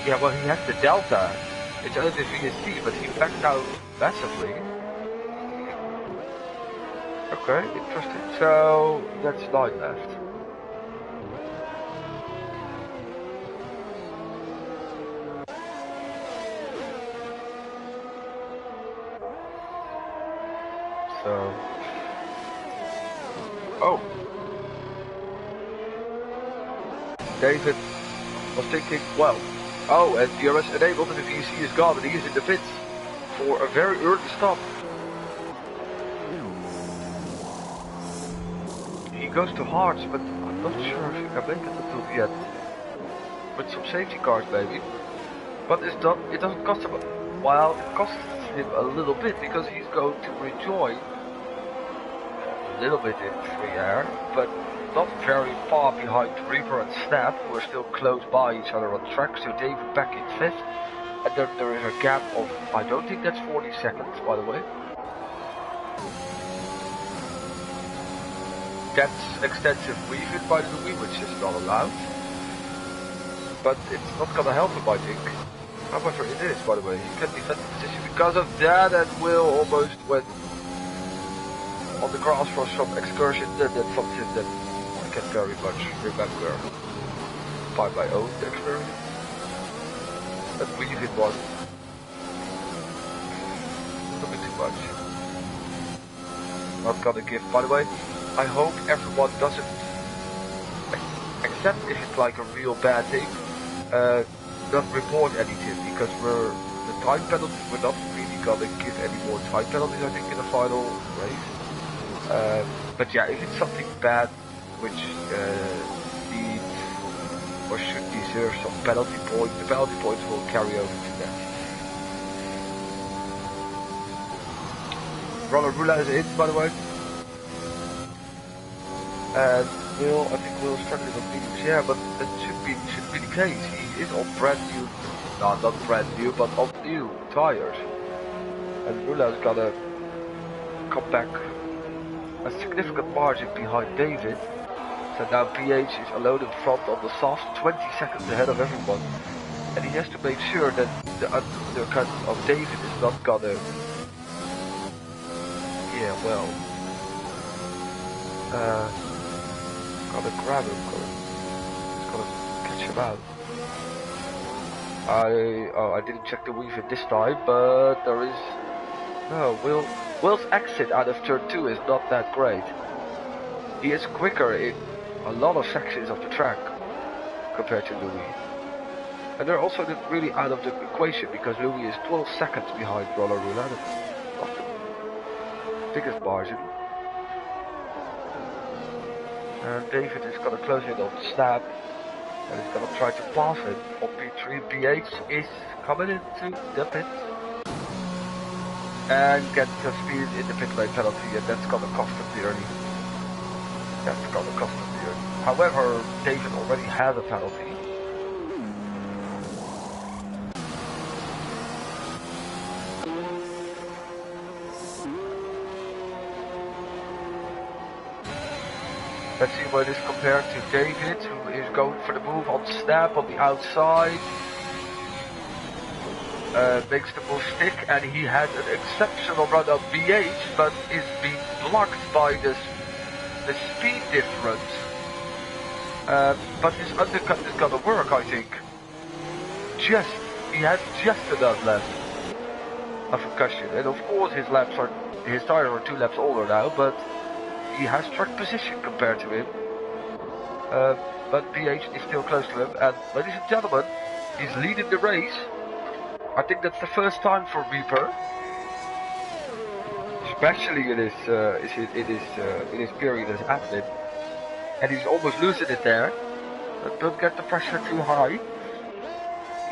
Yeah, well, he has the Delta. It's only the VSC, but he backed out massively. Okay, interesting. So, that's 9 left. So... Oh! David was thinking, well... Oh, and DRS enabled and the VC is gone, and he is in the pits for a very early stop. He goes to hards, but I'm not sure if he can make it until the end. With some safety cars maybe. But it's done, it doesn't cost him, well, it costs him a little bit, because he's going to rejoin a little bit in 3R, but not very far behind Reaper and Snap, who are still close by each other on track, so David back in 5th, and then there is a gap of, I don't think that's 40 seconds, by the way. That's extensive weaving by Louis, which is not allowed, but it's not gonna help him, I think. However, it is, by the way, he can defend the position because of that, and Will almost went on the grass for some excursion, and that's something that I can very much remember by my own experience. That weaving was a bit too much. Not gonna give, by the way, I hope everyone doesn't accept if it's like a real bad thing, not report anything, because the time penalties, we're not really gonna give any more time penalties, I think, in the final race. But yeah, if it's something bad which needs or should deserve some penalty points, the penalty points will carry over to that. Roller Rula is in, by the way. And Will, I think Will's struggling with mediums, yeah, but that should be the case. He is on brand new, no, not brand new, but on new tires. And Rula's gotta come back a significant margin behind David. So now PH is alone in front on the soft, 20 seconds ahead of everyone. And he has to make sure that the undercut of David is not gonna... Yeah, well... gonna grab him, he's gonna catch him out. I didn't check the weave this time, but there is... No, Will's exit out of turn 2 is not that great. He is quicker in a lot of sections of the track compared to Louis. And they're also not really out of the equation, because Louis is 12 seconds behind Roller Rula. That's not the biggest margin. And David is gonna close in on Snap, and he's gonna try to pass him on P3. PH is coming into the pit and get the speed in the pit lane penalty, and that's gonna cost him dearly. That's gonna cost him dearly. However, David already had a penalty. Let's see what it is compared to David, who is going for the move on snap on the outside. Makes the move stick, and he had an exceptional run of BH, but is being blocked by the speed difference. But his undercut is gonna work, I think. He has just enough left of a cushion, and of course his tires are 2 laps older now, but he has track position compared to him. But BH is still close to him, and ladies and gentlemen, he's leading the race. I think that's the first time for Reaper, especially in his period as admin, and he's almost losing it there. But don't get the pressure too high.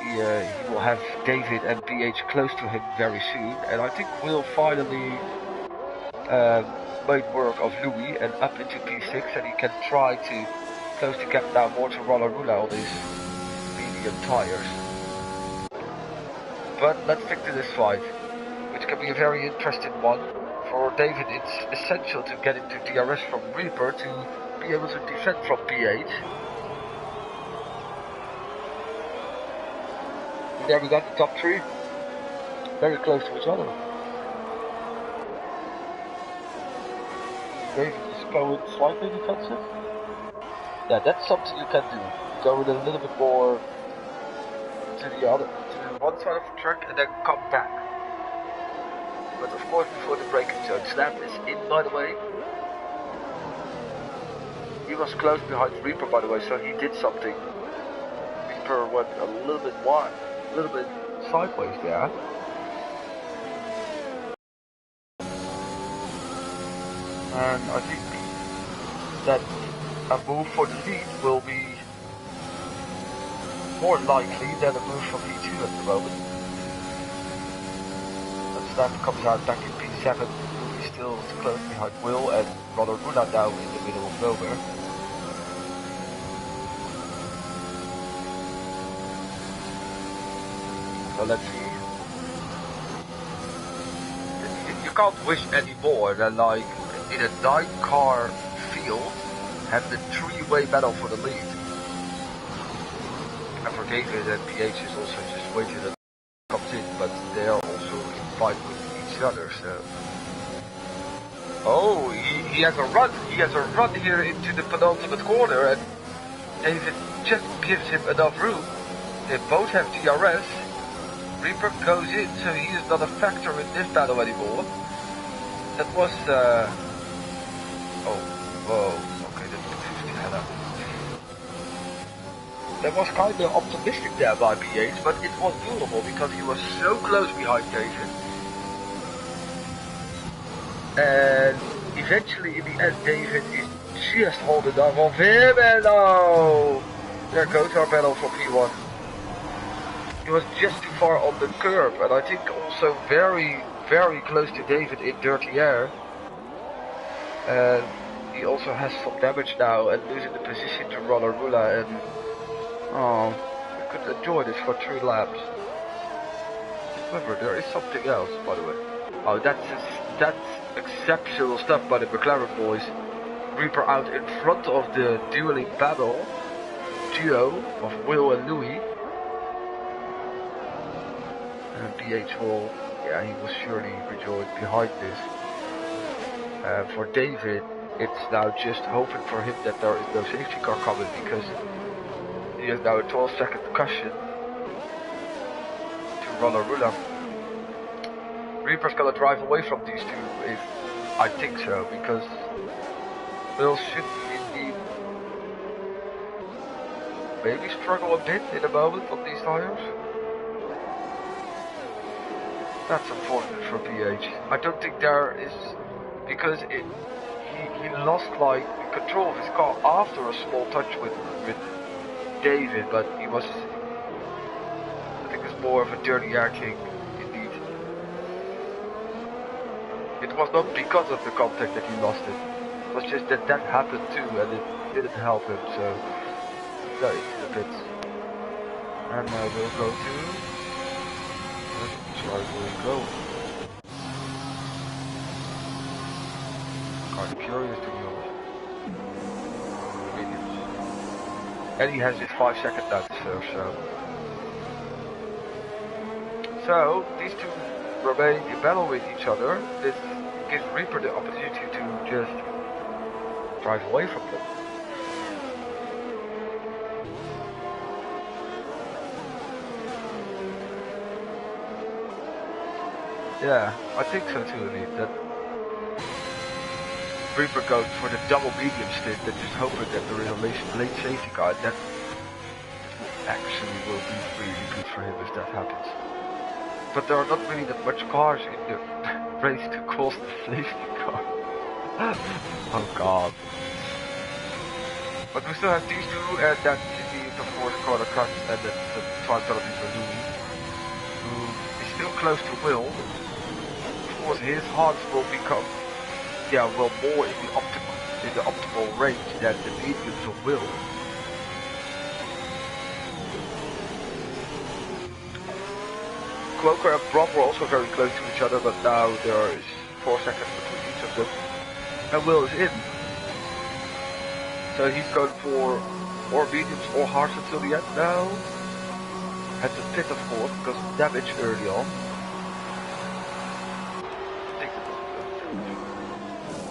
He will have David and BH close to him very soon, and I think we'll finally make work of Louis and up into P6, and he can try to close the gap down more to Rula on his medium tires. But let's stick to this fight, which can be a very interesting one. For David, it's essential to get into DRS from Reaper to be able to defend from PH. There we got the top 3, very close to each other. David is going slightly defensive. Yeah, that's something you can do. Go in a little bit more to the one side of the track and then come back. But of course before the braking zone. Snap is in, by the way. He was close behind Reaper, by the way, so he did something. Reaper went a little bit wide, a little bit sideways there. And I think that a move for the lead will be more likely than a move from P2 at the moment. And Snap comes out back in P7, Louis still close behind Will, and Brother Runa down in the middle of nowhere. So let's see. You can't wish any more than, like, in a 9-car field, have the 3-way battle for the lead. And for David and PH is also just waiting until it comes in, but they are also in fight with each other, so... Oh, he has a run! He has a run here into the penultimate corner, and David just gives him enough room. They both have DRS. Reaper goes in, so he is not a factor in this battle anymore. That was... Oh, whoa, okay, that's 50 header. That was kind of optimistic there by BH, but it was doable because he was so close behind David. And eventually, in the end, David is just holding off of him, and oh, there goes our battle for P1. He was just too far on the curb, and I think also very, very close to David in dirty air. And he also has some damage now and losing the position to Rula, and oh, we could enjoy this for 3 laps. However, there is something else, by the way. Oh, that's exceptional stuff by the McLaren boys. Reaper out in front of the dueling battle duo of Will and Louis. And PH will, yeah, he will surely rejoin behind this. For David, it's now just hoping for him that there is no safety car coming, because he has now a 12-second cushion to Rula. Reaper's gonna drive away from these two, if I think so, because Will should indeed maybe struggle a bit in a moment on these tires. That's unfortunate for PH. I don't think there is, because he lost like control of his car after a small touch with David, but he was, I think it's more of a dirty air king indeed. It was not because of the contact that he lost it. It was just that happened too, and it didn't help him, so got into the pits. And we'll go to... Where will we go? Kind of curious to be honest. And he has his 5-second notice there, so these two remain in battle with each other. This gives Reaper the opportunity to just drive away from them. Yeah, I think so too, indeed. That Reaper goes for the double medium stick, that just hoping that there is a late safety car. That actually will be really good for him if that happens. But there are not really that much cars in the race to cause the safety car. Oh god. But we still have these two, and that is of course Corner Cut, and that's the time penalty for Louis, who is still close to Will. Of course his hearts will become, more in the optimal range than the mediums of Will. Cloaker and Brom were also very close to each other, but now there is 4 seconds between each of them. And Will is in. So he's going for or mediums or hards until the end now. Had to pit of course because of damage early on.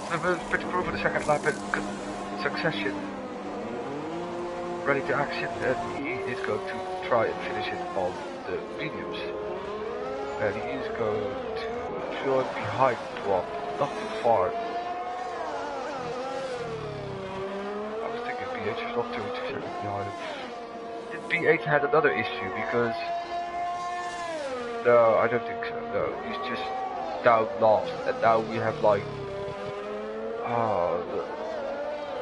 And Will is pretty through for the second lap in succession. Ready to action, and he is going to try and finish it on the mediums. And he is going to join behind Brom, not too far. I was thinking BH is not 2 seconds behind him. BH had another issue because... No, I don't think so. No, he's just down last. And now we have like...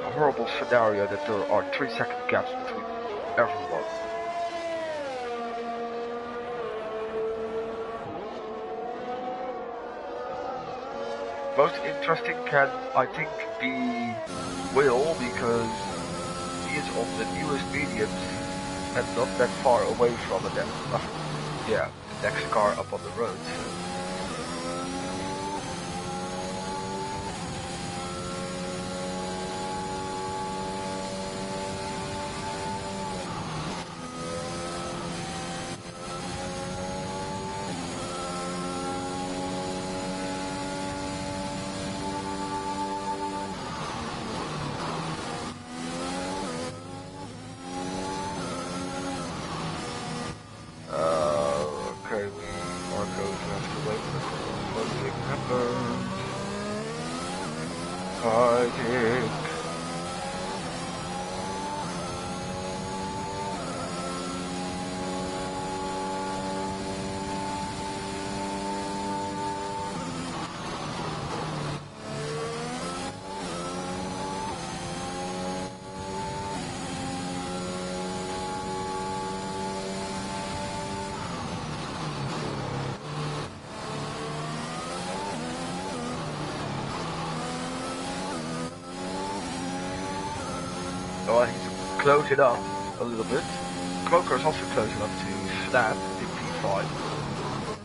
the horrible scenario that there are 3-second gaps between everyone. Most interesting can, I think, be Will, because he is on the newest mediums and not that far away from the next car up on the road. So I need to close it up a little bit. Cloaker is also closing up to Snap in P5.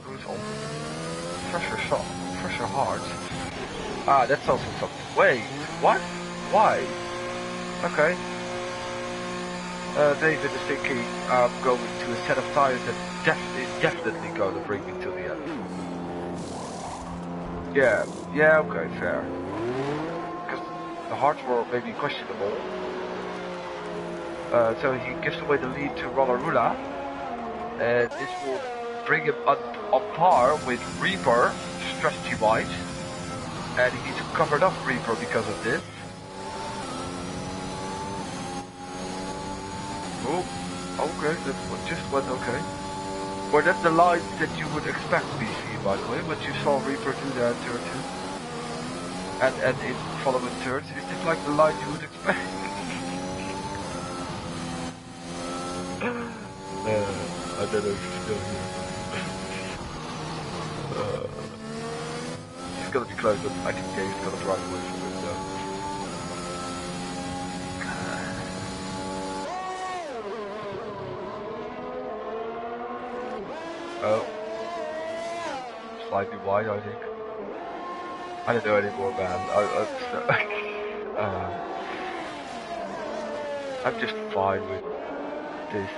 Who's on pressure hard. Ah, that's also something. Wait, what? Why? Okay. David is thinking I'm going to a set of tires that is definitely going to bring me to the end. Yeah, okay, fair. Because the hards were maybe questionable. So he gives away the lead to Rollerula, and this will bring him on par with Reaper, strategy-wise, and he needs to cover up Reaper because of this. Oh, okay, that just went okay. Well, that's the line that you would expect BC, by the way, but you saw Reaper do that in turn 2. And in following turns, is this like the line you would expect? I don't know if he's still here. He's gonna be close, but I think Dave's gonna drive away from him now. Oh. Slightly wide, I think. I don't know anymore, man. I'm just fine with this,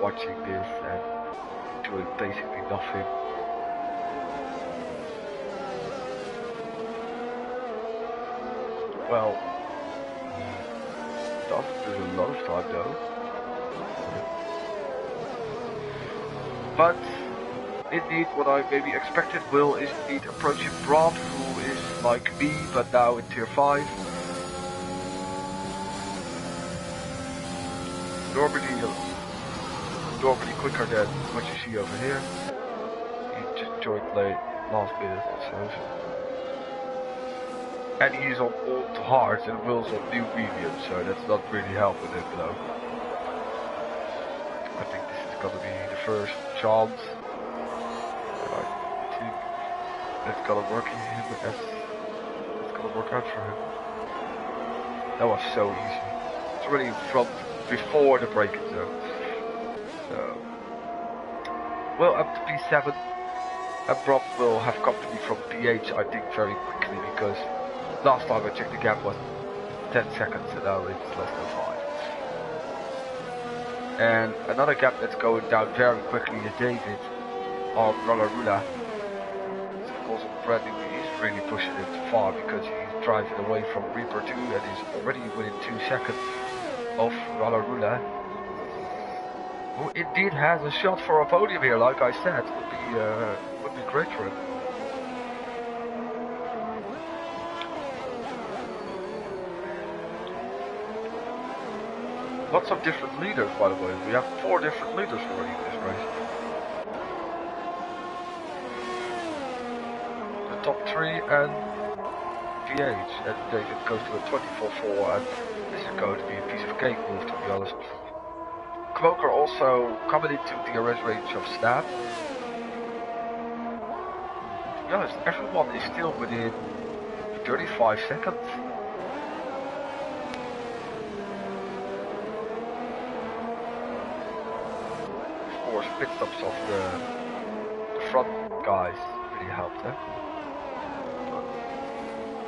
watching this and doing basically nothing. Well, doesn't do a lot of time though. But indeed, what I maybe expected, Will is indeed approaching Brab, who is like me, but now in tier 5. Normally quicker than what you see over here. He just joined late, last minute or so. And he's on old hard and Will's on new medium, so that's not really helping him though. I think this is gonna be the first chance. And I think it's gonna work out for him. That was so easy. It's already in front before the braking zone. So, well, up to P7. And Brab will have come to me from PH, I think, very quickly, because last time I checked the gap was 10 seconds and now it's less than 5. And another gap that's going down very quickly is David on Rollerula. Because of Bradley, he's really pushing it far because he's driving away from Reaper 2 and is already within 2 seconds of Rollerula. Who indeed has a shot for a podium here, like I said, would be great for him. Lots of different leaders, by the way. We have 4 different leaders already in this race. The top 3 and PH, and David goes to a 24-4, and this is going to be a piece of cake move, to be honest. Kwoker also coming into DRS range of Snap. To be honest, everyone is still within 35 seconds. Of course, pit stops of the front guys really helped, but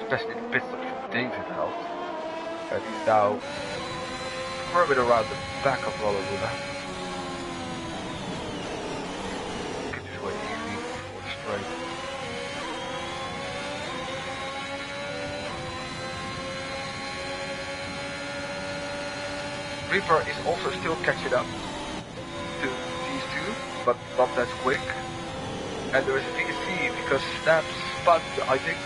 especially the pit stops from David helped. And he's now squirming around the back of Rollerula. You can just wait easily for the straight. Reaper is also still catching up to these two, but not that quick. And there is a VSC because Snap spun, I think.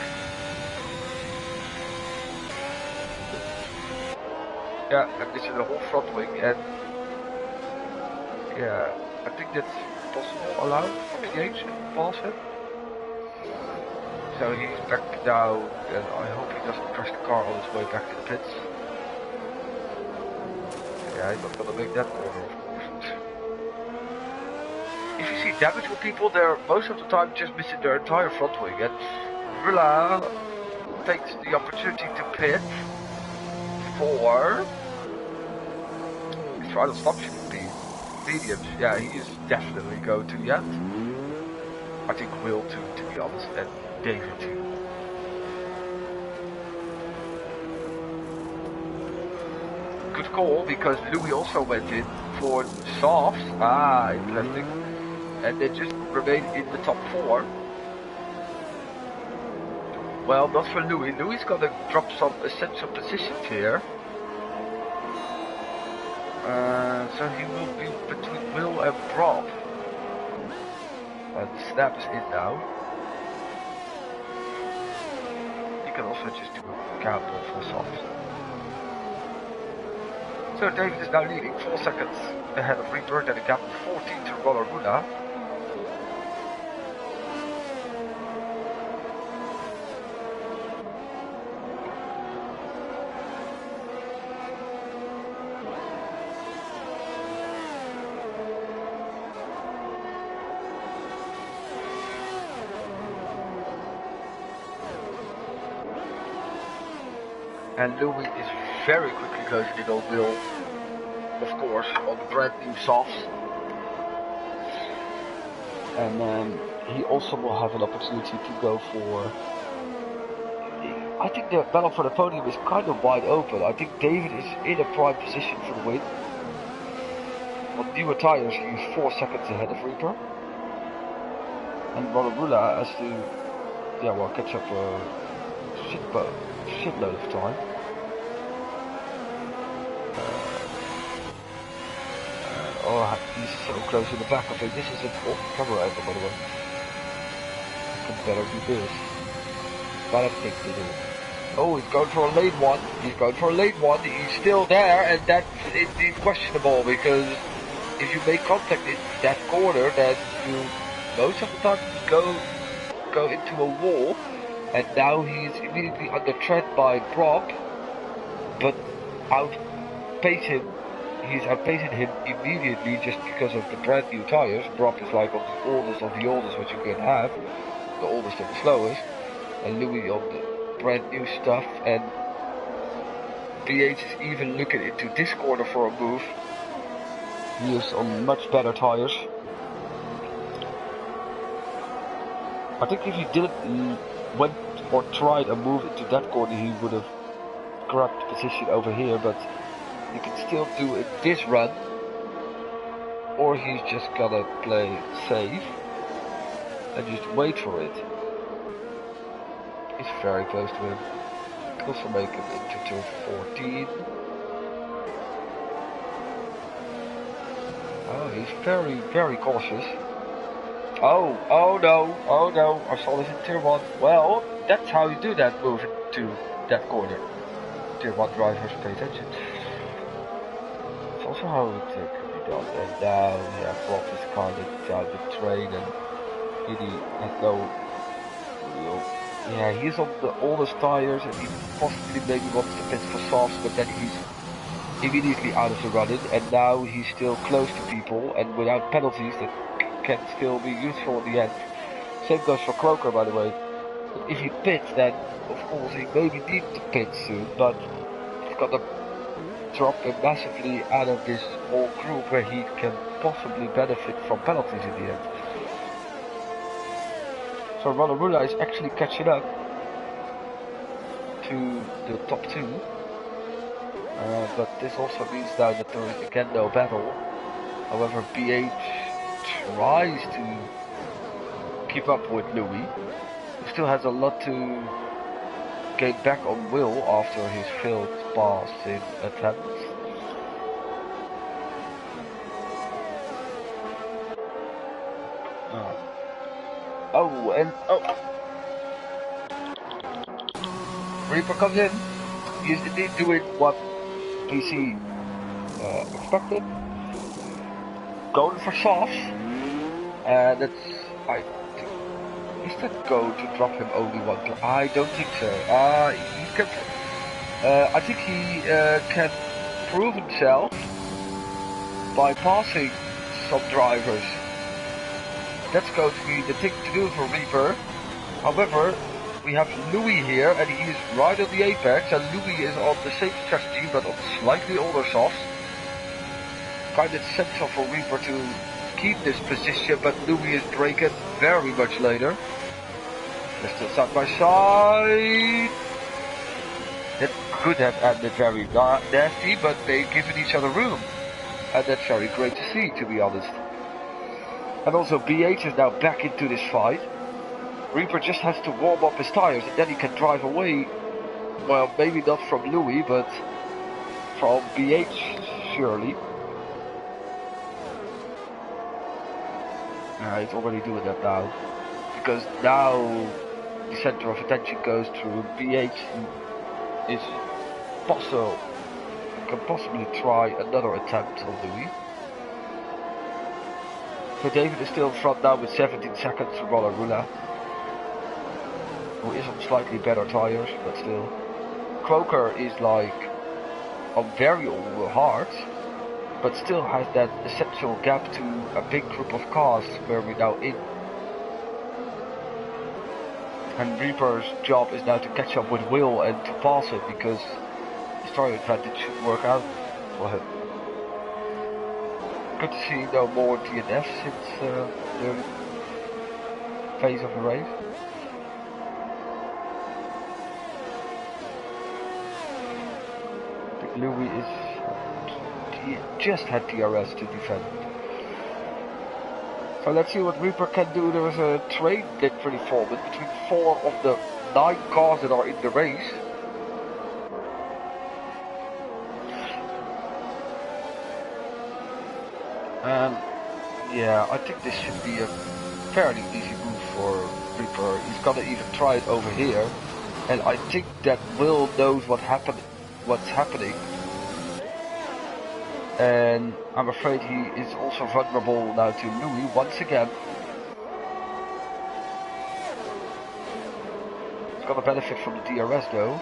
Yeah, and this is the whole front wing, and yeah, I think that's possible, allowed for PH to pass him. So he's back down, and I hope he doesn't crash the car on his way back to the pits. Yeah, he's not gonna make that corner, of course. If you see damage with people, they're most of the time just missing their entire front wing, and Rilla takes the opportunity to pit for... Final stop should be mediums. Yeah, he is definitely going to the end. I think Will too, to be honest, and David too. Good call, because Louis also went in for softs. Ah, interesting. And they just remain in the top 4. Well, not for Louis. Louis is gonna drop some essential positions here. So he will be between Will and Brab. And Snap is in now. He can also just do a gamble for soft. So David is now leading 4 seconds ahead of Reaper, then a gap of 14 to Rollerula. And Louis is very quickly closing in on Will, of course, on the brand new softs. And he also will have an opportunity to go for... I think the battle for the podium is kind of wide open. I think David is in a prime position for the win. On newer tires, he's 4 seconds ahead of Reaper. And Rula has to, yeah, well, catch up a shitload of time. Oh, he's so close to the back of it. This is an off camera angle, by the way. I can better do this. But I think to do. Oh, he's going for a late one. He's going for a late one. He's still there, and that's indeed questionable, because if you make contact in that corner, then you most of the time go into a wall, and now he's immediately under threat by Brock, but he's outpacing him immediately just because of the brand new tires. Brock is like on the oldest of the oldest what you can have, the oldest and the slowest, and Louis on the brand new stuff, and BH is even looking into this corner for a move. He is on much better tires. I think if he didn't went or tried a move into that corner, he would have grabbed the position over here, but you can still do it this run, or he's just gonna play safe and just wait for it. He's very close to him. Can also make him into turn 14. Oh, he's very, very cautious. Oh no, I saw this in tier 1. Well, that's how you do that move into that corner. Tier 1 drivers pay attention. It's also how it can be done. And now, yeah, Brock is kind of down the train, and he has no real. Yeah, he's on the oldest tires, and he possibly maybe wants to pit for softs, but then he's immediately out of the running, and now he's still close to people, and without penalties that can still be useful in the end. Same goes for Croker, by the way. If he pits, then of course he maybe needs to pit soon, but it's gonna drop him massively out of this whole group where he can possibly benefit from penalties in the end. So Rula is actually catching up to the top 2. But this also means now that there is again no battle. However, BH tries to keep up with Louis. He still has a lot to gain back on Will after his failed pass in attempts. Reaper comes in. He is indeed doing what PC expected. Going for softs, and is that going to drop him only 1 turn? I don't think so. He can. I think he can prove himself by passing some drivers. That's going to be the thing to do for Reaper. However, we have Louis here, and he is right on the apex, and Louis is on the same strategy, but on slightly older softs. Kind of essential for Reaper to keep this position, but Louis is breaking very much later. They're still side by side. That could have ended very nasty, but they've given each other room. And that's very great to see, to be honest. And also BH is now back into this fight. Reaper just has to warm up his tires, and then he can drive away. Well, maybe not from Louis, but from BH, surely. He's already doing that now. Because now the center of attention goes through BH. Is can possibly try another attempt on Louis. So David is still in front now with 17 seconds to Rula, who is on slightly better tires, but still. Croker is like on very old hards, but still has that essential gap to a big group of cars where we're now in. And Reaper's job is now to catch up with Will and to pass him, because his tire advantage should work out for him. Good to see no more DNF since the phase of the race. Louis is... he just had DRS to defend. So let's see what Reaper can do. There was a trade literally formed between 4 of the 9 cars that are in the race. And yeah, I think this should be a fairly easy move for Reaper. He's gonna even try it over here, and I think that Will knows what's happening. And I'm afraid he is also vulnerable now to Louis once again. He's gonna benefit from the DRS though.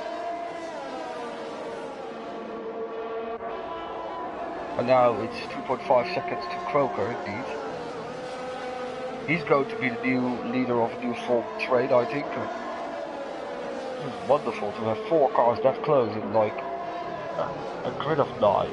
And now it's 2.5 seconds to Croker indeed. He's going to be the new leader of a new form trade, I think. It's wonderful to have 4 cars that close in like a grid of 9.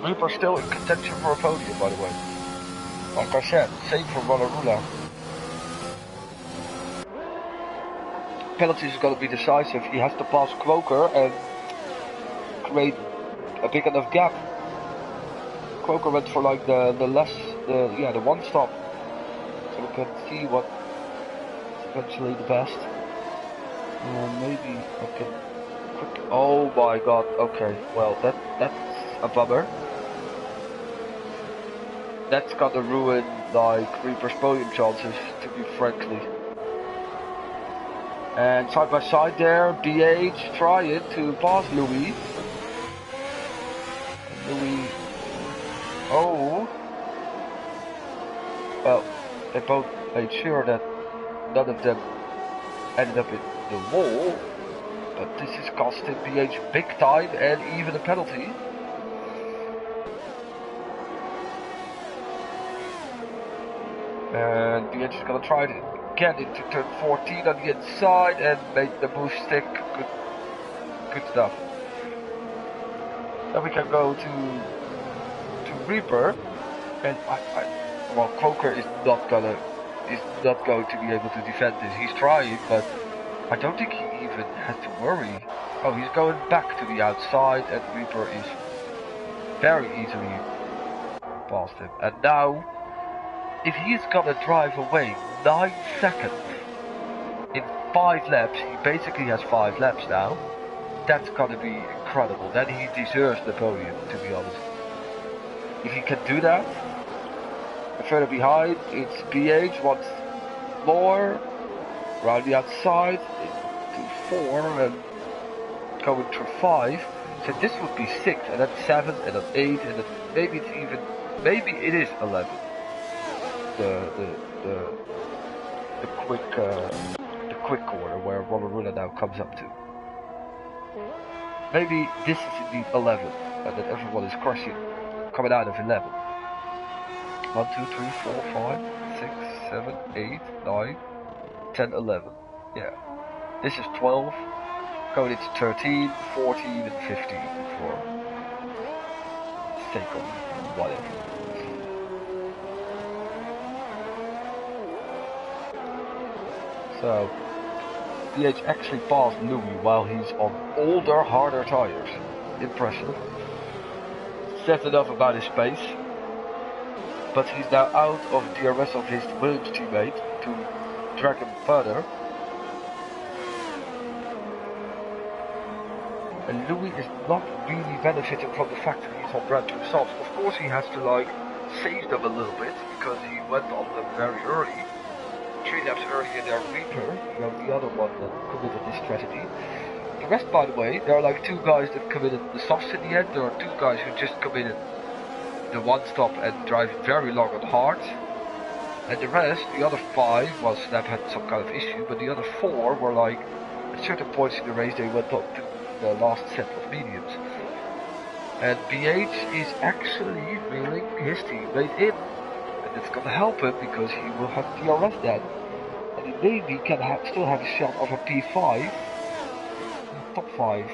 Reaper still in contention for a podium, by the way. Like I said, same for Vallarula. Penalties is going to be decisive. He has to pass Croker and create a big enough gap. Croker went for like the one stop. So we can see what is eventually the best. Maybe I can quick. Oh my god. Okay. Well, that's a bummer. That's gonna ruin like Reaper's podium chances, to be frankly. And side by side there, BH trying to pass Louis. Louis. Oh. Well, they both made sure that none of them ended up in the wall. But this is costing BH big time and even a penalty. And BH is gonna try to get into turn 14 on the inside and make the boost stick. Good stuff. Then we can go to Reaper, and well, Croker is not going to be able to defend this. He's trying, but I don't think he even has to worry. Oh, he's going back to the outside, and Reaper is very easily past him. And now, if he is gonna drive away 9 seconds in 5 laps, he basically has 5 laps now. That's gonna be incredible. Then he deserves the podium, to be honest. If he can do that, and further behind, it's BH once more, around the outside, into 4, and going through 5. So this would be 6, and then 7, and then 8, and then maybe it's even, maybe it is 11. The quick corner where Vallarula now comes up to. Maybe this is indeed 11, and then everyone is crushing, coming out of 11. 1, 2, 3, 4, 5, 6, 7, 8, 9, 10, 11. Yeah. This is 12, going into 13, 14, and 15 for sake of whatever. So, BH actually passed Louis while he's on older, harder tires. Impressive. Says enough about his pace. But he's now out of DRS of his Williams teammate to drag him further. And Louis is not really benefiting from the fact that he's on brand new softs. Of course he has to like save them a little bit because he went on them very early. 3 laps earlier than Reaper, the other one that committed this tragedy. The rest, by the way, there are like 2 guys that committed the softs in the end. There are 2 guys who just committed the one stop and drive very long and hard. And the rest, the other 5, well, Snap had some kind of issue, but the other 4 were like, at certain points in the race they went up to the last set of mediums. And BH is actually reeling his teammate in. And it's gonna help him because he will have DRS then. And he maybe can still have a shot of a P5, top 5.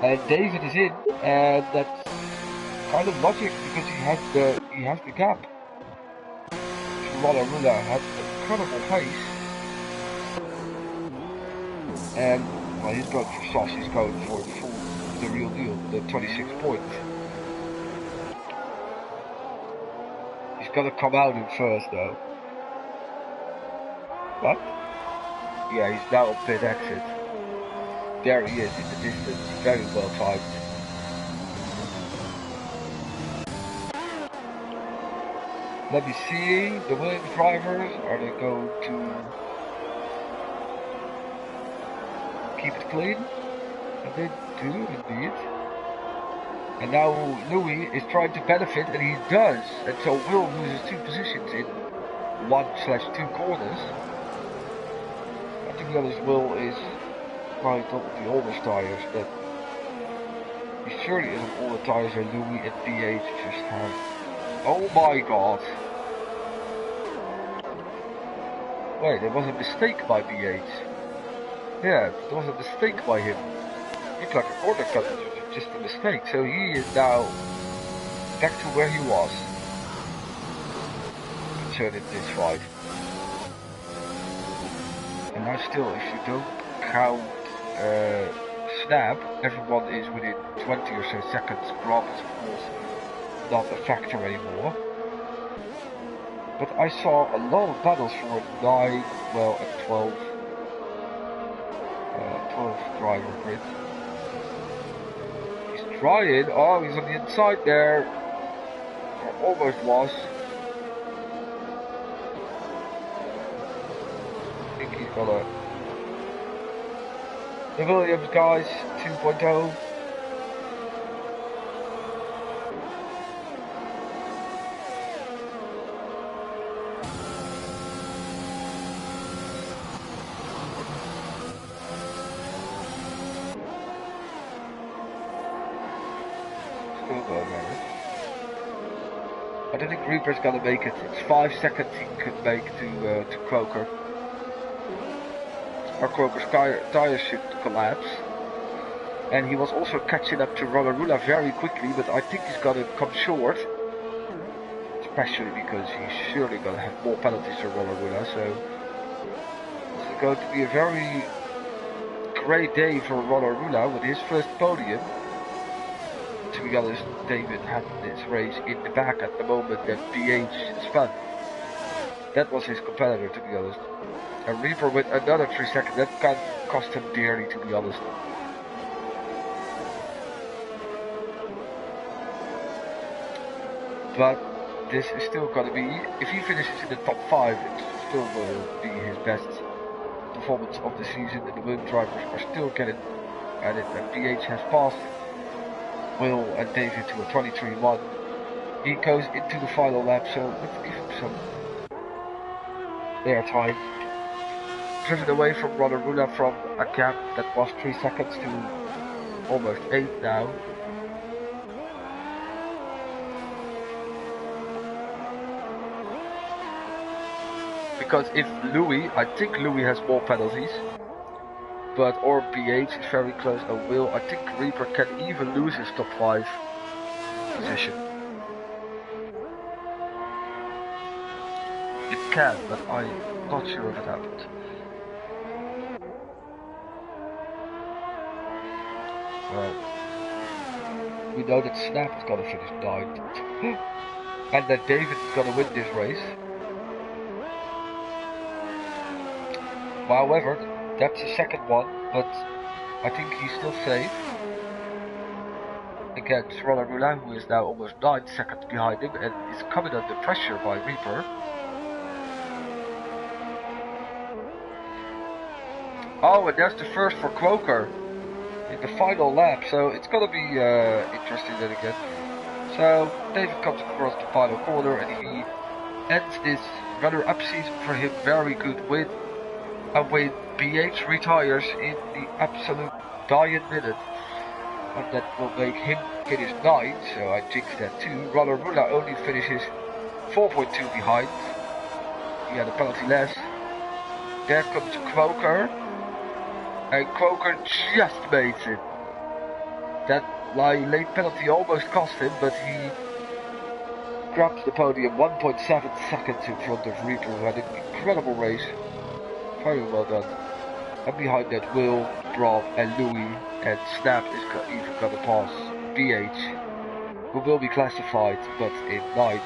And David is in, and that's kind of logic because he has the gap. Rula had incredible pace, and well, he's going for sauce. He's going for the real deal, the 26 points. He's gonna come out in first though. What? Yeah, he's now on pit exit. There he is in the distance, very well timed. Let me see, the Williams drivers, are they going to keep it clean? And they do indeed. And now Louis is trying to benefit, and he does. And so Will loses 2 positions in 1/2 corners. I think the honest, Will is trying to the oldest tires, but he surely isn't all the tires that Louis and BH just have. Oh my god. Wait, there was a mistake by BH. Yeah, there was a mistake by him. Looked like a corner cut, just a mistake. So he is now back to where he was. Concerned in this fight. And now still, if you don't count Snap, everyone is within 20 or so seconds. Grant is of course not a factor anymore. But I saw a lot of battles for 9, well, and 12 driver grid. He's trying, oh, he's on the inside there, or almost was. I think he's gonna... The Williams guys, 2.0. I don't think Reaper's gonna make it. It's 5 seconds he could make to Croker. Or Croker's tire should collapse. And he was also catching up to Rula very quickly, but I think he's gonna come short. Especially because he's surely gonna have more penalties than Rula, so this is going to be a very great day for Rula with his first podium. To be honest, David had this race in the back at the moment that BH spun. That was his competitor, to be honest. And Reaper with another 3 seconds, that can cost him dearly, to be honest. But this is still gonna be, if he finishes in the top 5, it still will be his best performance of the season, and the Williams drivers are still getting at it, and BH has passed Will and David to a 23-1. He goes into the final lap, so let's give him some airtime. Driven away from Rula from a gap that was 3 seconds to almost 8 now. Because if Louis, I think Louis has more penalties, but or BH is very close, and Will, I think Reaper can even lose his top 5 position. It can, but I'm not sure if it happened. Well, we know that Snap is gonna finish 9th, and that David is gonna win this race. However, that's the second one, but I think he's still safe against Rula, who is now almost 9 seconds behind him and is coming under pressure by Reaper. Oh, and there's the first for Croker in the final lap, so it's gonna be interesting then again. So David comes across the final corner and he ends this runner-up season for him very good win. And when BH retires in the absolute dying minute, and that will make him finish 9th, so I jinx that too. Rula only finishes 4.2 behind. He had a penalty less. There comes Croker, and Croker just makes it. That late penalty almost cost him, but he grabbed the podium 1.7 seconds in front of Reaper, who had an incredible race. Very well done. And behind that, Will, Brav, and Louis, and Snap is even gonna pass BH, who will be classified, but in 9th.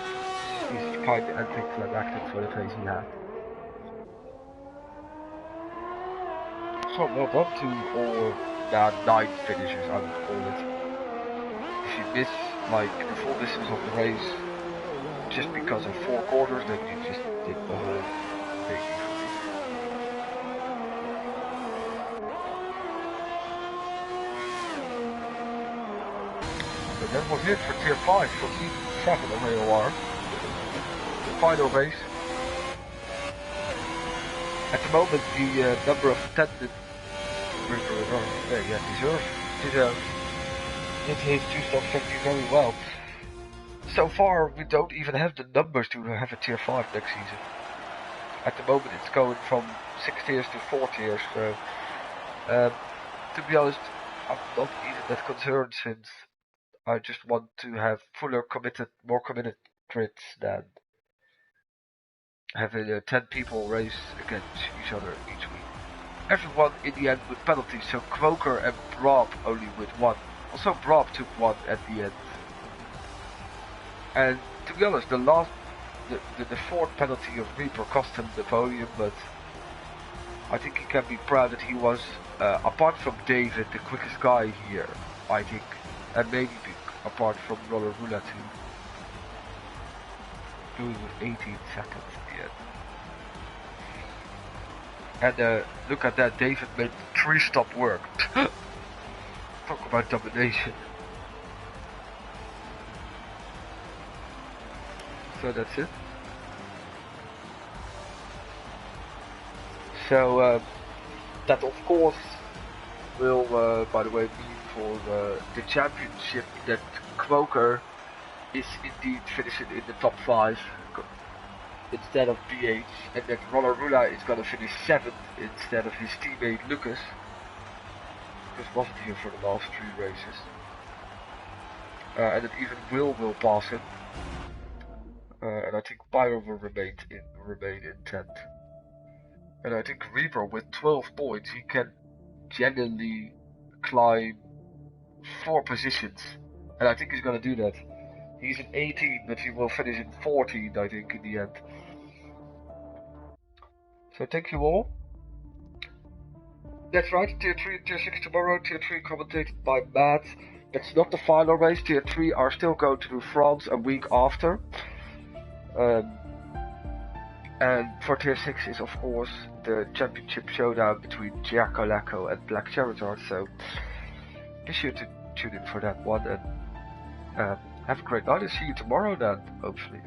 He's kind of anticlimactic for the pace he had. So well done to all 9 finishers, I would call it. If you miss like the full distance of the race just because of 4 corners, then you just did the whole thing. But that was it for Tier 5 for Team 7 of ALR. The final race. At the moment, the number of attended deserves did his 2-stop victory very well. So far, we don't even have the numbers to have a Tier 5 next season. At the moment, it's going from 6 tiers to 4 tiers, so to be honest, I'm not even that concerned, since I just want to have more committed grids than having 10 people race against each other each week. Everyone in the end with penalties, so Quoker and Brob only with 1. Also Brob took 1 at the end. And to be honest, the 4th penalty of Reaper cost him the podium, but I think he can be proud that he was, apart from David, the quickest guy here, I think, and maybe apart from Roller Rula too. Doing with 18 seconds at the end. And look at that, David made 3-stop work. Talk about domination. So that's it. So that of course will, by the way, mean for the championship that Quoker is indeed finishing in the top 5 instead of BH, and that Roller Rula is gonna finish 7th instead of his teammate Lucas, because wasn't here for the last 3 races. And that even will pass him. And I think Pyro will remain in 10th. And I think Reaper with 12 points, he can genuinely climb 4 positions. And I think he's gonna do that. He's in 18, but he will finish in 14, I think, in the end. So thank you all. That's right, Tier 3 and Tier 6 tomorrow. Tier 3 commentated by Matt. That's not the final race. Tier 3 are still going to France a week after. And for Tier 6 is of course the championship showdown between Giaco Lacco and Black Charizard, so be sure to tune in for that one, and have a great night and see you tomorrow then, hopefully.